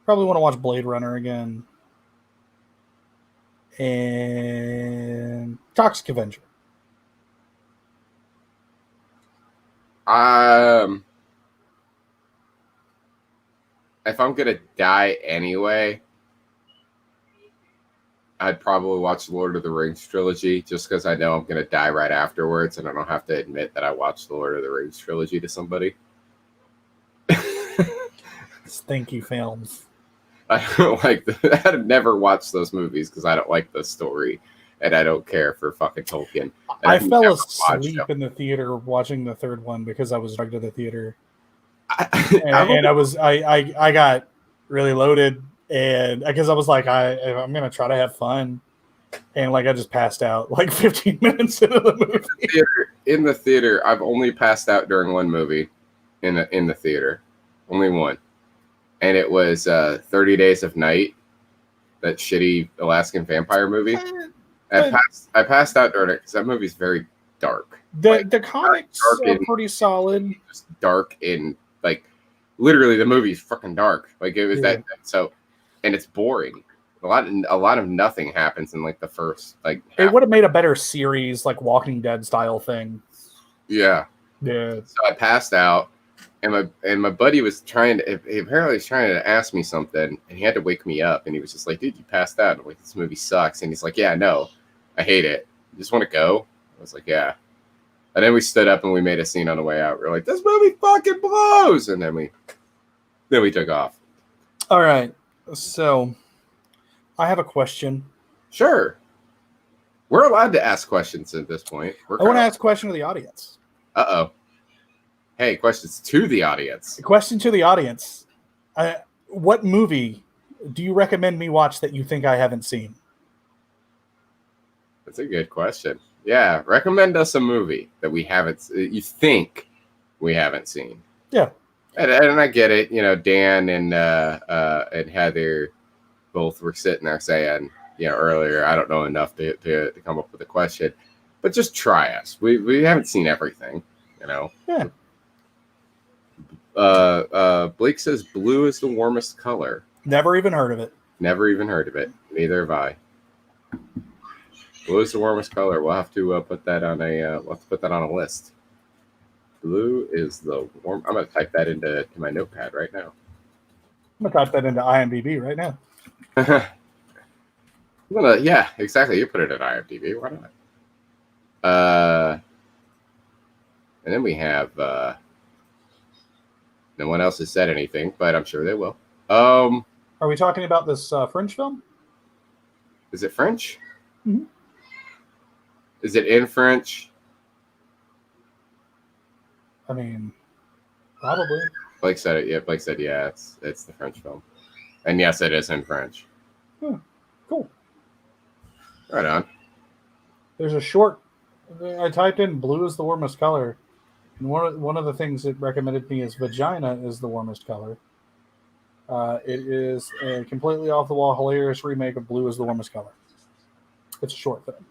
Probably want to watch Blade Runner again. And Toxic Avenger. If I'm gonna die anyway, I'd probably watch Lord of the Rings trilogy just because I know I'm gonna die right afterwards, and I don't have to admit that I watched the Lord of the Rings trilogy to somebody. Stinky films. I don't like. I've never watched those movies because I don't like the story, and I don't care for fucking Tolkien. I fell asleep in the theater watching the third one because I was drugged to the theater. I got really loaded, and because I was like, I'm gonna try to have fun, and like I just passed out like 15 minutes into the movie. In the theater, I've only passed out during one movie in the theater, only one, and it was 30 Days of Night, that shitty Alaskan vampire movie. I passed out during it because that movie's very dark. The comics are pretty solid. Just dark in like literally the movie's fucking dark. Like it was that so, and it's boring. A lot of nothing happens in like the first like. It would have made a better series, like Walking Dead style thing. Yeah. Yeah. So I passed out, and my buddy was apparently trying to ask me something, and he had to wake me up, and he was just like, "Dude, you passed out." And I'm like, "This movie sucks," and he's like, "Yeah, I know, I hate it. You just want to go?" I was like, "Yeah." And then we stood up and we made a scene on the way out. We're like, "This movie fucking blows!" And then we took off. All right, so I have a question. Sure. We're allowed to ask questions at this point. I want to ask a question to the audience. Uh-oh. Hey, questions to the audience. A question to the audience. What movie do you recommend me watch that you think I haven't seen? That's a good question. Yeah, recommend us a movie that you think we haven't seen. Yeah. And I get it. You know, Dan and Heather both were sitting there saying, earlier, I don't know enough to come up with a question, but just try us. We haven't seen everything, Yeah. Blake says blue is the warmest color. Never even heard of it. Never even heard of it. Neither have I. Blue is the warmest color. We'll have to put that on a list. Blue is the warm. I'm gonna type that into my notepad right now. I'm gonna type that into IMDb right now. Yeah, exactly. You put it at IMDb. Why not? And then we have no one else has said anything, but I'm sure they will. Are we talking about this French film? Is it French? Mm-hmm. Is it in French? I mean, probably. Blake said it. Yeah, Blake said, yeah, it's the French film. And yes, it is in French. Cool. Right on. There's a short. I typed in blue is the warmest color. And one of the things it recommended me is vagina is the warmest color. It is a completely off-the-wall, hilarious remake of Blue is the Warmest Color. It's a short film.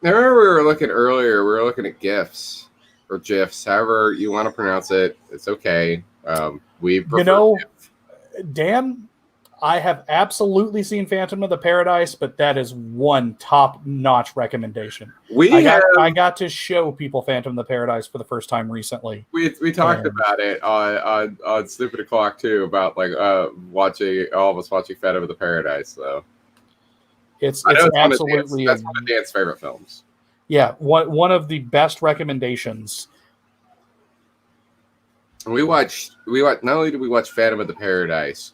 I remember we were looking earlier. We were looking at GIFs or GIFs, however you want to pronounce it. It's okay. We prefer GIF. Dan, I have absolutely seen Phantom of the Paradise, but that is one top-notch recommendation. I got to show people Phantom of the Paradise for the first time recently. We talked about it on Stupid O'Clock too, about like watching all of us watching Phantom of the Paradise. So it's absolutely that's one of Dan's favorite films. Yeah, one of the best recommendations. We watched. Not only did we watch Phantom of the Paradise,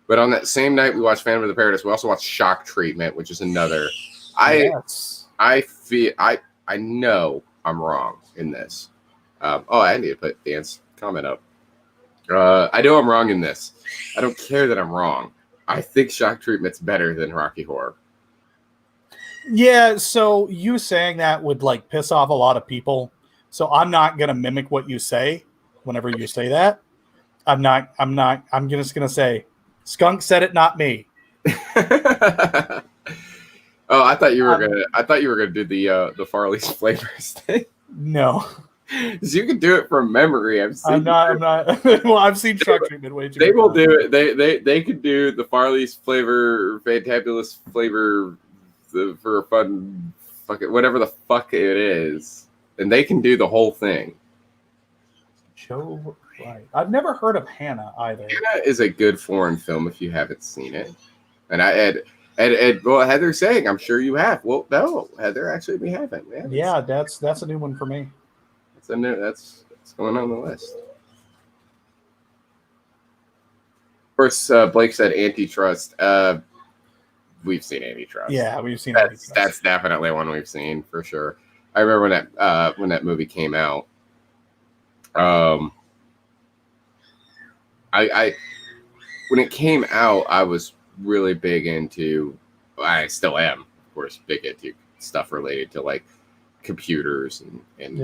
but on that same night we watched Phantom of the Paradise, we also watched Shock Treatment, which is another. I know I'm wrong in this. I need to put Dan's comment up. I know I'm wrong in this. I don't care that I'm wrong. I think Shock Treatment's better than Rocky Horror. Yeah, so you saying that would like piss off a lot of people. So I'm not gonna mimic what you say whenever you say that. I'm just gonna say Skunk said it, not me. Oh, I thought you were gonna do the Farley's flavors thing. No. Because you can do it from memory. I'm not. Well, I've seen Shock Treatment way too. They will do it. They could do the Farley's flavor, fantabulous flavor, for a fun, whatever the fuck it is, and they can do the whole thing. Joe Wright. I've never heard of Hannah either. Hannah is a good foreign film if you haven't seen it, and well, Heather's saying, I'm sure you have. Well, no, Heather, actually, we haven't. Yeah, that's a new one for me. That's going on the list. Of course, Blake said Antitrust. We've seen Antitrust. Yeah, we've seen Antitrust. That's definitely one we've seen for sure. I remember when that movie came out. I when it came out, I was really big into. I still am, of course, big into stuff related to like computers and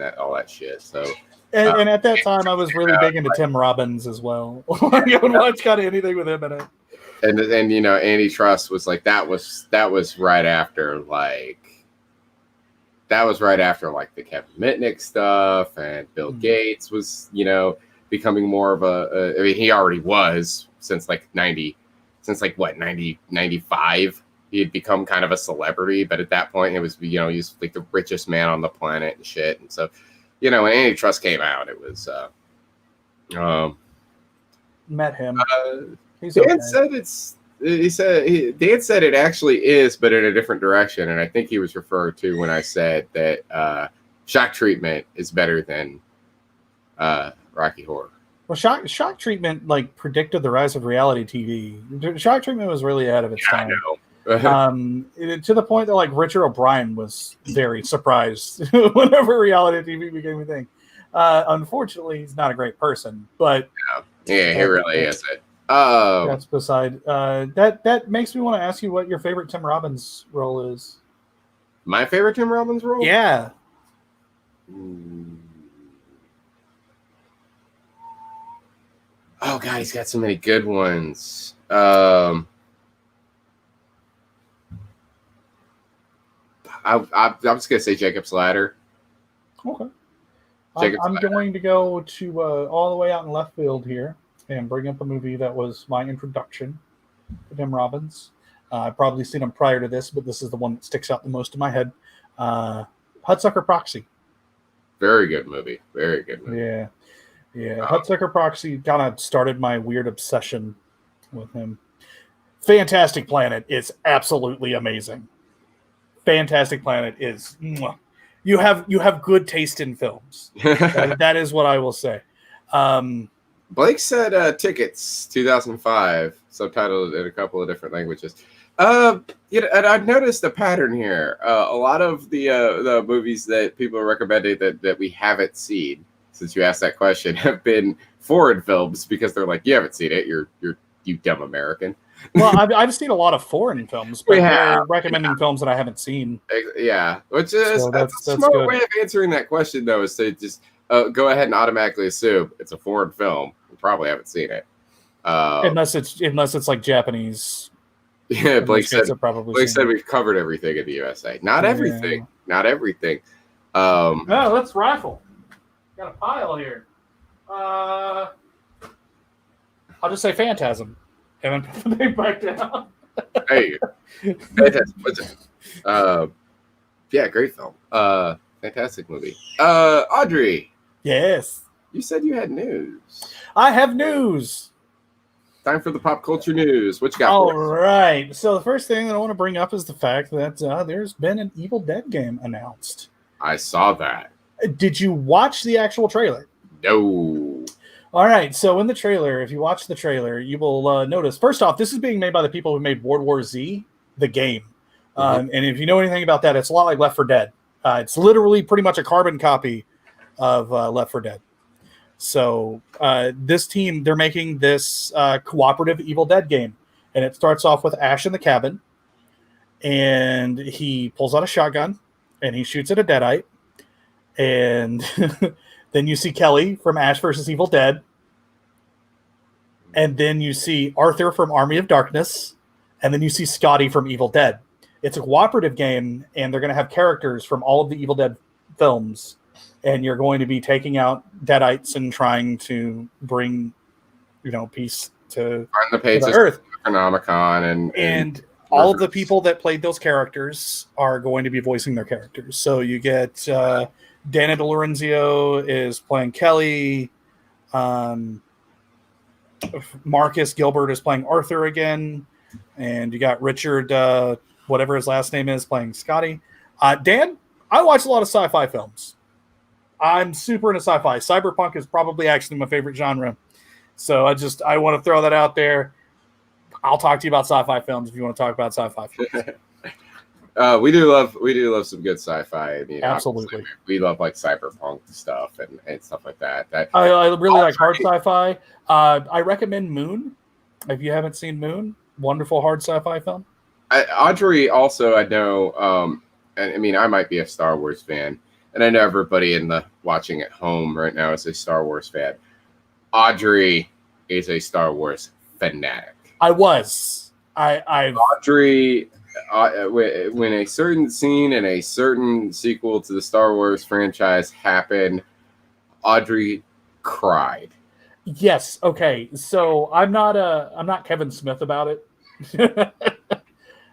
that all that shit. So. And at that time, I was really big into Tim Robbins as well. I would watch kind of anything with him in it. And Antitrust was like that was right after the Kevin Mitnick stuff, and Bill Gates was becoming more of a. I mean, he already was since 95. He had become kind of a celebrity, but at that point, it was he's like the richest man on the planet and shit, and so. When Antitrust came out, it was. Met him. Dan said Dan said it actually is, but in a different direction, and I think he was referring to when I said that Shock Treatment is better than Rocky Horror. Well, Shock Treatment predicted the rise of reality TV. Shock Treatment was really ahead of its time. I know. To the point that Richard O'Brien was very surprised whenever reality TV became a thing. Unfortunately, he's not a great person, but yeah, he really isn't. That's beside. That makes me want to ask you what your favorite Tim Robbins role is. My favorite Tim Robbins role? Yeah. Oh God, he's got so many good ones. I'm just gonna say Jacob's Ladder. Okay. I'm going to go to all the way out in left field here and bring up a movie that was my introduction to Tim Robbins. I've probably seen him prior to this, but this is the one that sticks out the most in my head. Hudsucker Proxy. Very good movie. Very good movie. Yeah. Hudsucker Proxy kind of started my weird obsession with him. Fantastic Planet is absolutely amazing. Fantastic Planet is you have good taste in films. that is what I will say. Blake said Tickets 2005, subtitled in a couple of different languages. And I've noticed a pattern here. A lot of the movies that people are recommending that we haven't seen, since you asked that question, have been foreign films because they're like, you haven't seen it, you dumb American. Well, I've seen a lot of foreign films, but they're recommending films that I haven't seen. Yeah, which is that's a smart way of answering that question, though, is to just go ahead and automatically assume it's a foreign film. You probably haven't seen it, unless it's like Japanese. Yeah, Blake said we've covered everything in the USA. Not everything. Let's rifle. Got a pile here. I'll just say Phantasm. And then put the name back down. Hey, fantastic. What's it? Yeah, great film. Fantastic movie. Audrey. Yes. You said you had news. I have news. Time for the pop culture news. What you got? All right. So the first thing that I want to bring up is the fact that there's been an Evil Dead game announced. I saw that. Did you watch the actual trailer? No. All right, so in the trailer, if you watch the trailer, you will notice, first off, this is being made by the people who made World War Z, the game. And if you know anything about that, it's a lot like Left 4 Dead. It's literally pretty much a carbon copy of Left 4 Dead. So this team, they're making this cooperative Evil Dead game, and it starts off with Ash in the cabin, and he pulls out a shotgun, and he shoots at a deadite, and then you see Kelly from Ash versus Evil Dead, and then you see Arthur from Army of Darkness, and then you see Scotty from Evil Dead. It's a cooperative game, and they're going to have characters from all of the Evil Dead films, and you're going to be taking out deadites and trying to bring, peace to the pages Earth. Necronomicon and all of the people that played those characters are going to be voicing their characters. So you get Dana DeLorenzio is playing Kelly. Marcus Gilbert is playing Arthur again. And you got Richard, whatever his last name is, playing Scotty. Dan, I watch a lot of sci-fi films. I'm super into sci-fi. Cyberpunk is probably actually my favorite genre. So I want to throw that out there. I'll talk to you about sci-fi films if you want to talk about sci-fi films. We do love some good sci-fi. I mean, absolutely. We love like cyberpunk stuff and stuff like that. I really like hard sci-fi. I recommend Moon. If you haven't seen Moon, wonderful hard sci-fi film. Audrey also, I know, and I mean, I might be a Star Wars fan, and I know everybody in the watching at home right now is a Star Wars fan. Audrey is a Star Wars fanatic. Audrey, when a certain scene and a certain sequel to the Star Wars franchise happened, Audrey cried. Yes. Okay. So I'm not Kevin Smith about it.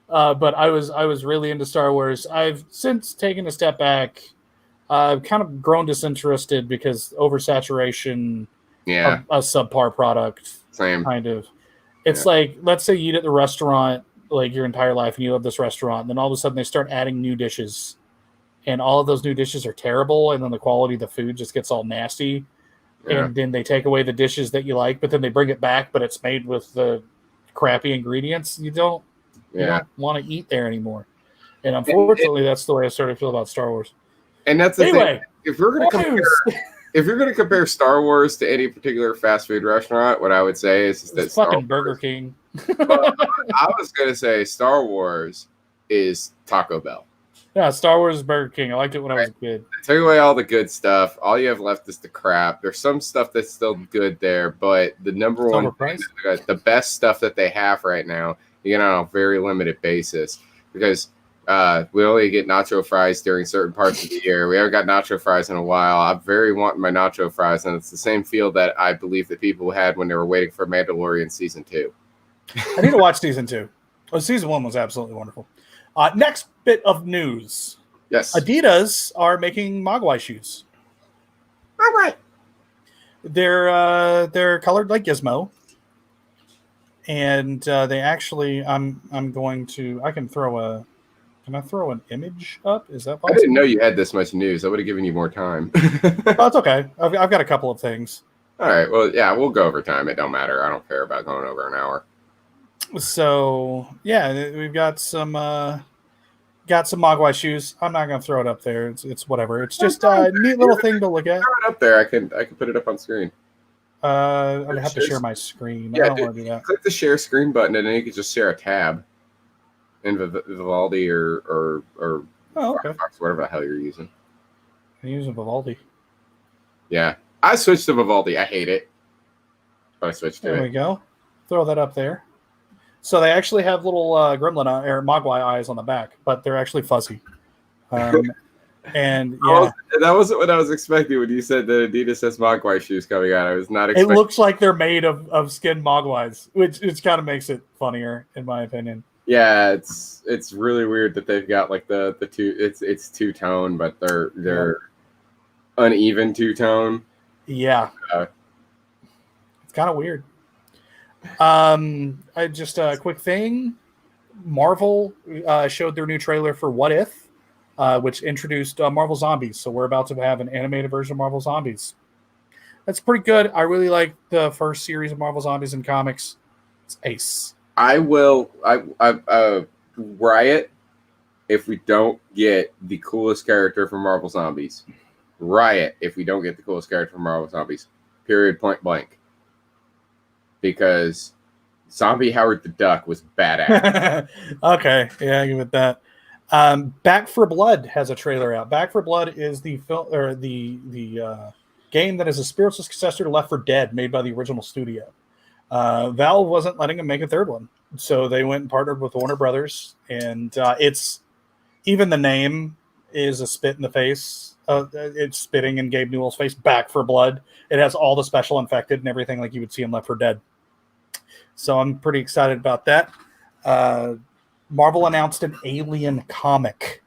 But I was really into Star Wars. I've since taken a step back. I've kind of grown disinterested because oversaturation of a subpar product. Same. Kind of. It's like, let's say you eat at the restaurant like your entire life and you love this restaurant, and then all of a sudden they start adding new dishes, and all of those new dishes are terrible, and then the quality of the food just gets all nasty. Yeah. And then they take away the dishes that you like, but then they bring it back, but it's made with the crappy ingredients. You don't want to eat there anymore. And unfortunately, that's the way I started to feel about Star Wars. And that's the thing. If you're going to compare Star Wars to any particular fast food restaurant, what I would say is that it's fucking Burger King. I was going to say Star Wars is Taco Bell. Yeah, Star Wars is Burger King. I liked it when I was a kid. Take away all the good stuff. All you have left is the crap. There's some stuff that's still good there, but the number one, the best stuff that they have right now, you get on a very limited basis because we only get nacho fries during certain parts of the year. We haven't got nacho fries in a while. I'm very wanting my nacho fries, and it's the same feel that I believe that people had when they were waiting for Mandalorian Season 2. I need to watch Season 2. Oh, Season 1 was absolutely wonderful. Next bit of news. Yes. Adidas are making Mogwai shoes. All right. They're colored like Gizmo. And they actually I can throw an image up? Is that possible? I didn't know you had this much news. I would have given you more time. Oh, it's okay. I've got a couple of things. All right. Well, yeah, we'll go over time. It don't matter. I don't care about going over an hour. So, yeah, we've got some Mogwai shoes. I'm not going to throw it up there. It's whatever. It's just a neat little thing to look at. Throw it up there. I can put it up on screen. I'd have to share my screen. Yeah, I don't want to do that. Click the share screen button, and then you can just share a tab in Vivaldi or Firefox, whatever the hell you're using. I'm using Vivaldi. Yeah. I switched to Vivaldi. I hate it. But I switched to it. There we go. Throw that up there. So they actually have little gremlin or Mogwai eyes on the back, but they're actually fuzzy. And yeah, that wasn't what I was expecting when you said that Adidas has Mogwai shoes coming out. I was not expecting. It looks like they're made of skinned Mogwais, which kind of makes it funnier, in my opinion. Yeah, it's really weird that they've got like the two. It's two tone, but they're uneven two tone. Yeah, it's kind of weird. I just a quick thing. Marvel showed their new trailer for What If, which introduced Marvel Zombies. So we're about to have an animated version of Marvel Zombies. That's pretty good. I really like the first series of Marvel Zombies in comics. It's ace. I will riot if we don't get the coolest character from Marvel Zombies. Riot if we don't get the coolest character from Marvel Zombies. period, point blank. Because Zombie Howard the Duck was badass. Okay, yeah, I give it that. Back for Blood has a trailer out. Back for Blood is the film or the game that is a spiritual successor to Left 4 Dead, made by the original studio. Valve wasn't letting them make a third one, so they went and partnered with Warner Brothers, and it's even the name is a spit in the face. It's spitting in Gabe Newell's face. Back for Blood. It has all the special infected and everything like you would see in Left 4 Dead. So I'm pretty excited about that. Marvel announced an Alien comic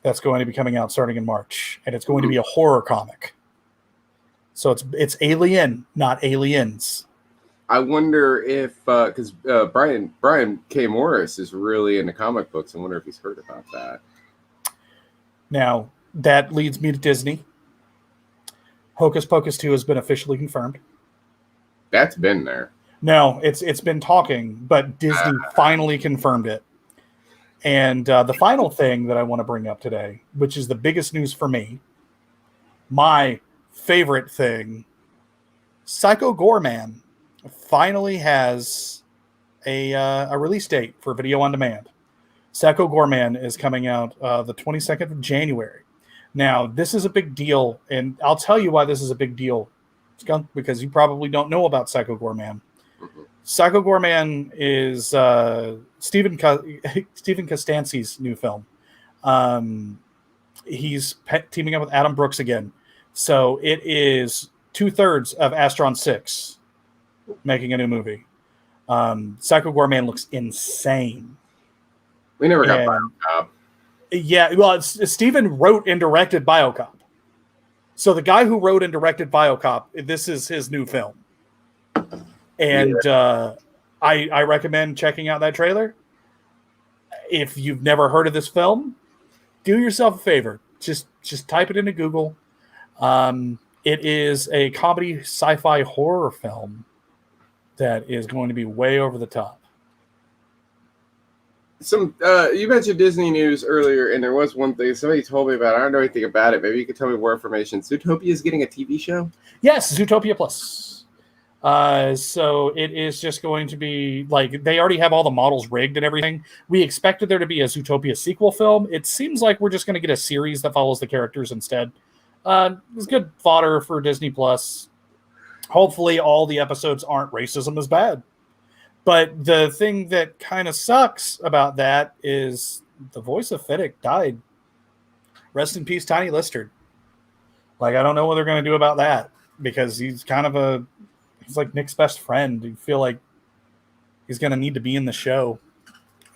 that's going to be coming out starting in March, and it's going to be a horror comic. So it's Alien, not Aliens. I wonder if because Brian K. Morris is really into comic books. I wonder if he's heard about that. Now that leads me to Disney. Hocus Pocus 2 has been officially confirmed. That's been there. No, it's been talking, but Disney finally confirmed it. And the final thing that I want to bring up today, which is the biggest news for me, my favorite thing, Psycho Goreman finally has a release date for video on demand. Psycho Goreman is coming out the 22nd of January. Now, this is a big deal, and I'll tell you why this is a big deal, Skunk, because you probably don't know about Psycho Goreman. Psycho Goreman is Stephen Costanzi's new film. He's teaming up with Adam Brooks again. So it is 2/3 of Astron 6 making a new movie. Psycho Goreman looks insane. We never got BioCop. Yeah, well, Steven wrote and directed BioCop. So the guy who wrote and directed BioCop, this is his new film. And I recommend checking out that trailer. If you've never heard of this film, do yourself a favor. Just type it into Google. It is a comedy sci-fi horror film that is going to be way over the top. You mentioned Disney news earlier, and there was one thing somebody told me about. I don't know anything about it. Maybe you could tell me more information. Zootopia is getting a TV show? Yes, Zootopia Plus. So it is just going to be like they already have all the models rigged and everything. We expected there to be a Zootopia sequel film. It seems like we're just going to get a series that follows the characters instead. It's good fodder for Disney Plus. Hopefully all the episodes aren't racism as bad. But the thing that kind of sucks about that is the voice of Fiddick died. Rest in peace, Tiny Listard. Like, I don't know what they're going to do about that because he's kind of he's like Nick's best friend. You feel like he's going to need to be in the show.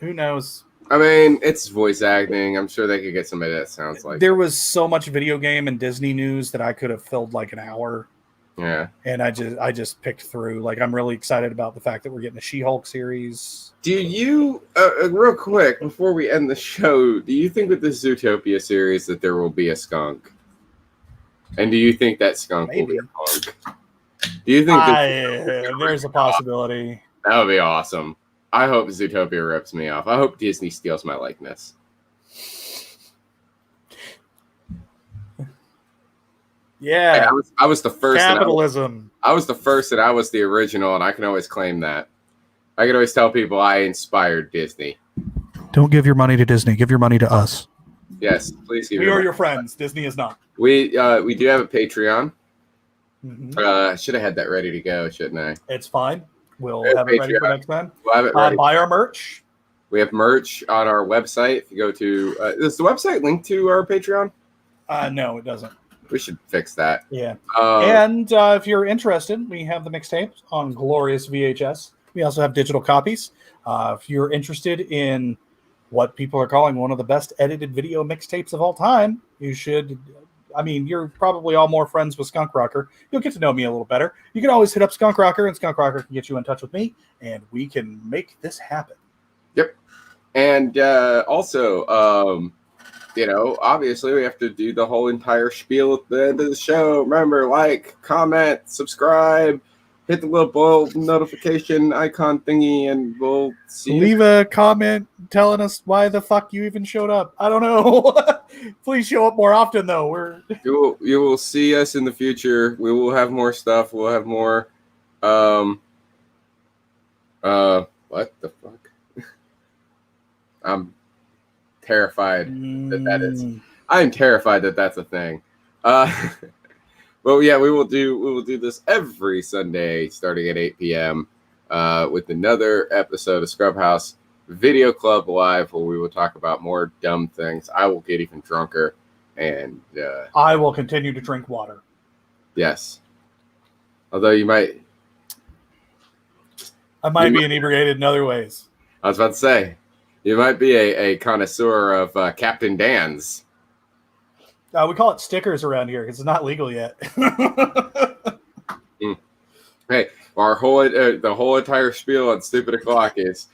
Who knows? I mean, it's voice acting. I'm sure they could get somebody that sounds like there was so much video game and Disney news that I could have filled like an hour. Yeah. And I just picked through. Like, I'm really excited about the fact that we're getting a She-Hulk series. Do you, real quick, before we end the show, do you think with the Zootopia series that there will be a skunk? And do you think that skunk will be a punk? Do you think there's a possibility? That would be awesome. I hope Zootopia rips me off. I hope Disney steals my likeness. Yeah, hey, I was the first. Capitalism. I was the first, and I was the original, and I can always claim that. I can always tell people I inspired Disney. Don't give your money to Disney. Give your money to us. Yes, please give. We are your friends. Disney is not. We do have a Patreon. Mm-hmm. I should have had that ready to go, shouldn't I? It's fine. We'll have it ready for next time. We'll have it ready. Buy our merch. We have merch on our website. If you go to, is the website linked to our Patreon? No, it doesn't. We should fix that. Yeah. And if you're interested, we have the mixtapes on Glorious VHS. We also have digital copies. If you're interested in what people are calling one of the best edited video mixtapes of all time, you should. I mean, you're probably all more friends with Skunk Rocker. You'll get to know me a little better. You can always hit up Skunk Rocker, and Skunk Rocker can get you in touch with me, and we can make this happen. Yep. And also, obviously we have to do the whole entire spiel at the end of the show. Remember, like, comment, subscribe, hit the little bell notification icon thingy, and we'll see you. Leave a comment telling us why the fuck you even showed up. I don't know. Please show up more often, though. You will see us in the future. We will have more stuff. We'll have more. What the fuck? I'm terrified that is. I'm terrified that that's a thing. But yeah, we will do this every Sunday starting at 8 p.m. With another episode of Scrubhaus Video Club Live, where we will talk about more dumb things. I will get even drunker, and I will continue to drink water. Yes, although I might be inebriated in other ways. I was about to say, you might be a connoisseur of Captain Dan's. We call it stickers around here because it's not legal yet. Hey, the whole entire spiel on Stupid O'Clock is.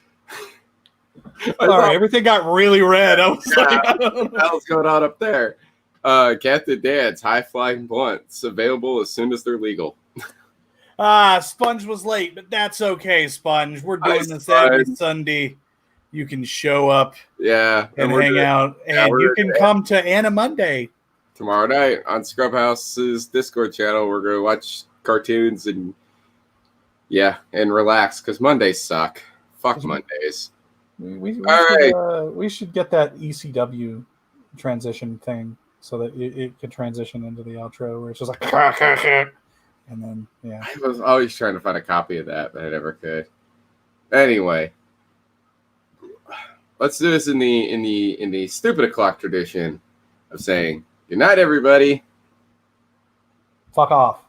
Sorry, everything got really red. I was like, I don't know. What the hell's going on up there? Captain Dan's high flying blunts available as soon as they're legal. Sponge was late, but that's okay, Sponge. We're doing this every Sunday. You can show up, and hang out, and you can come to Anna Monday tomorrow night on Scrubhouse's Discord channel. We're going to watch cartoons and relax because Mondays suck. Fuck Mondays. We should get that ECW transition thing so that it could transition into the outro where it's just like and then I was always trying to find a copy of that, but I never could. Anyway, let's do this in the Stupid O'Clock tradition of saying good night, everybody. Fuck off.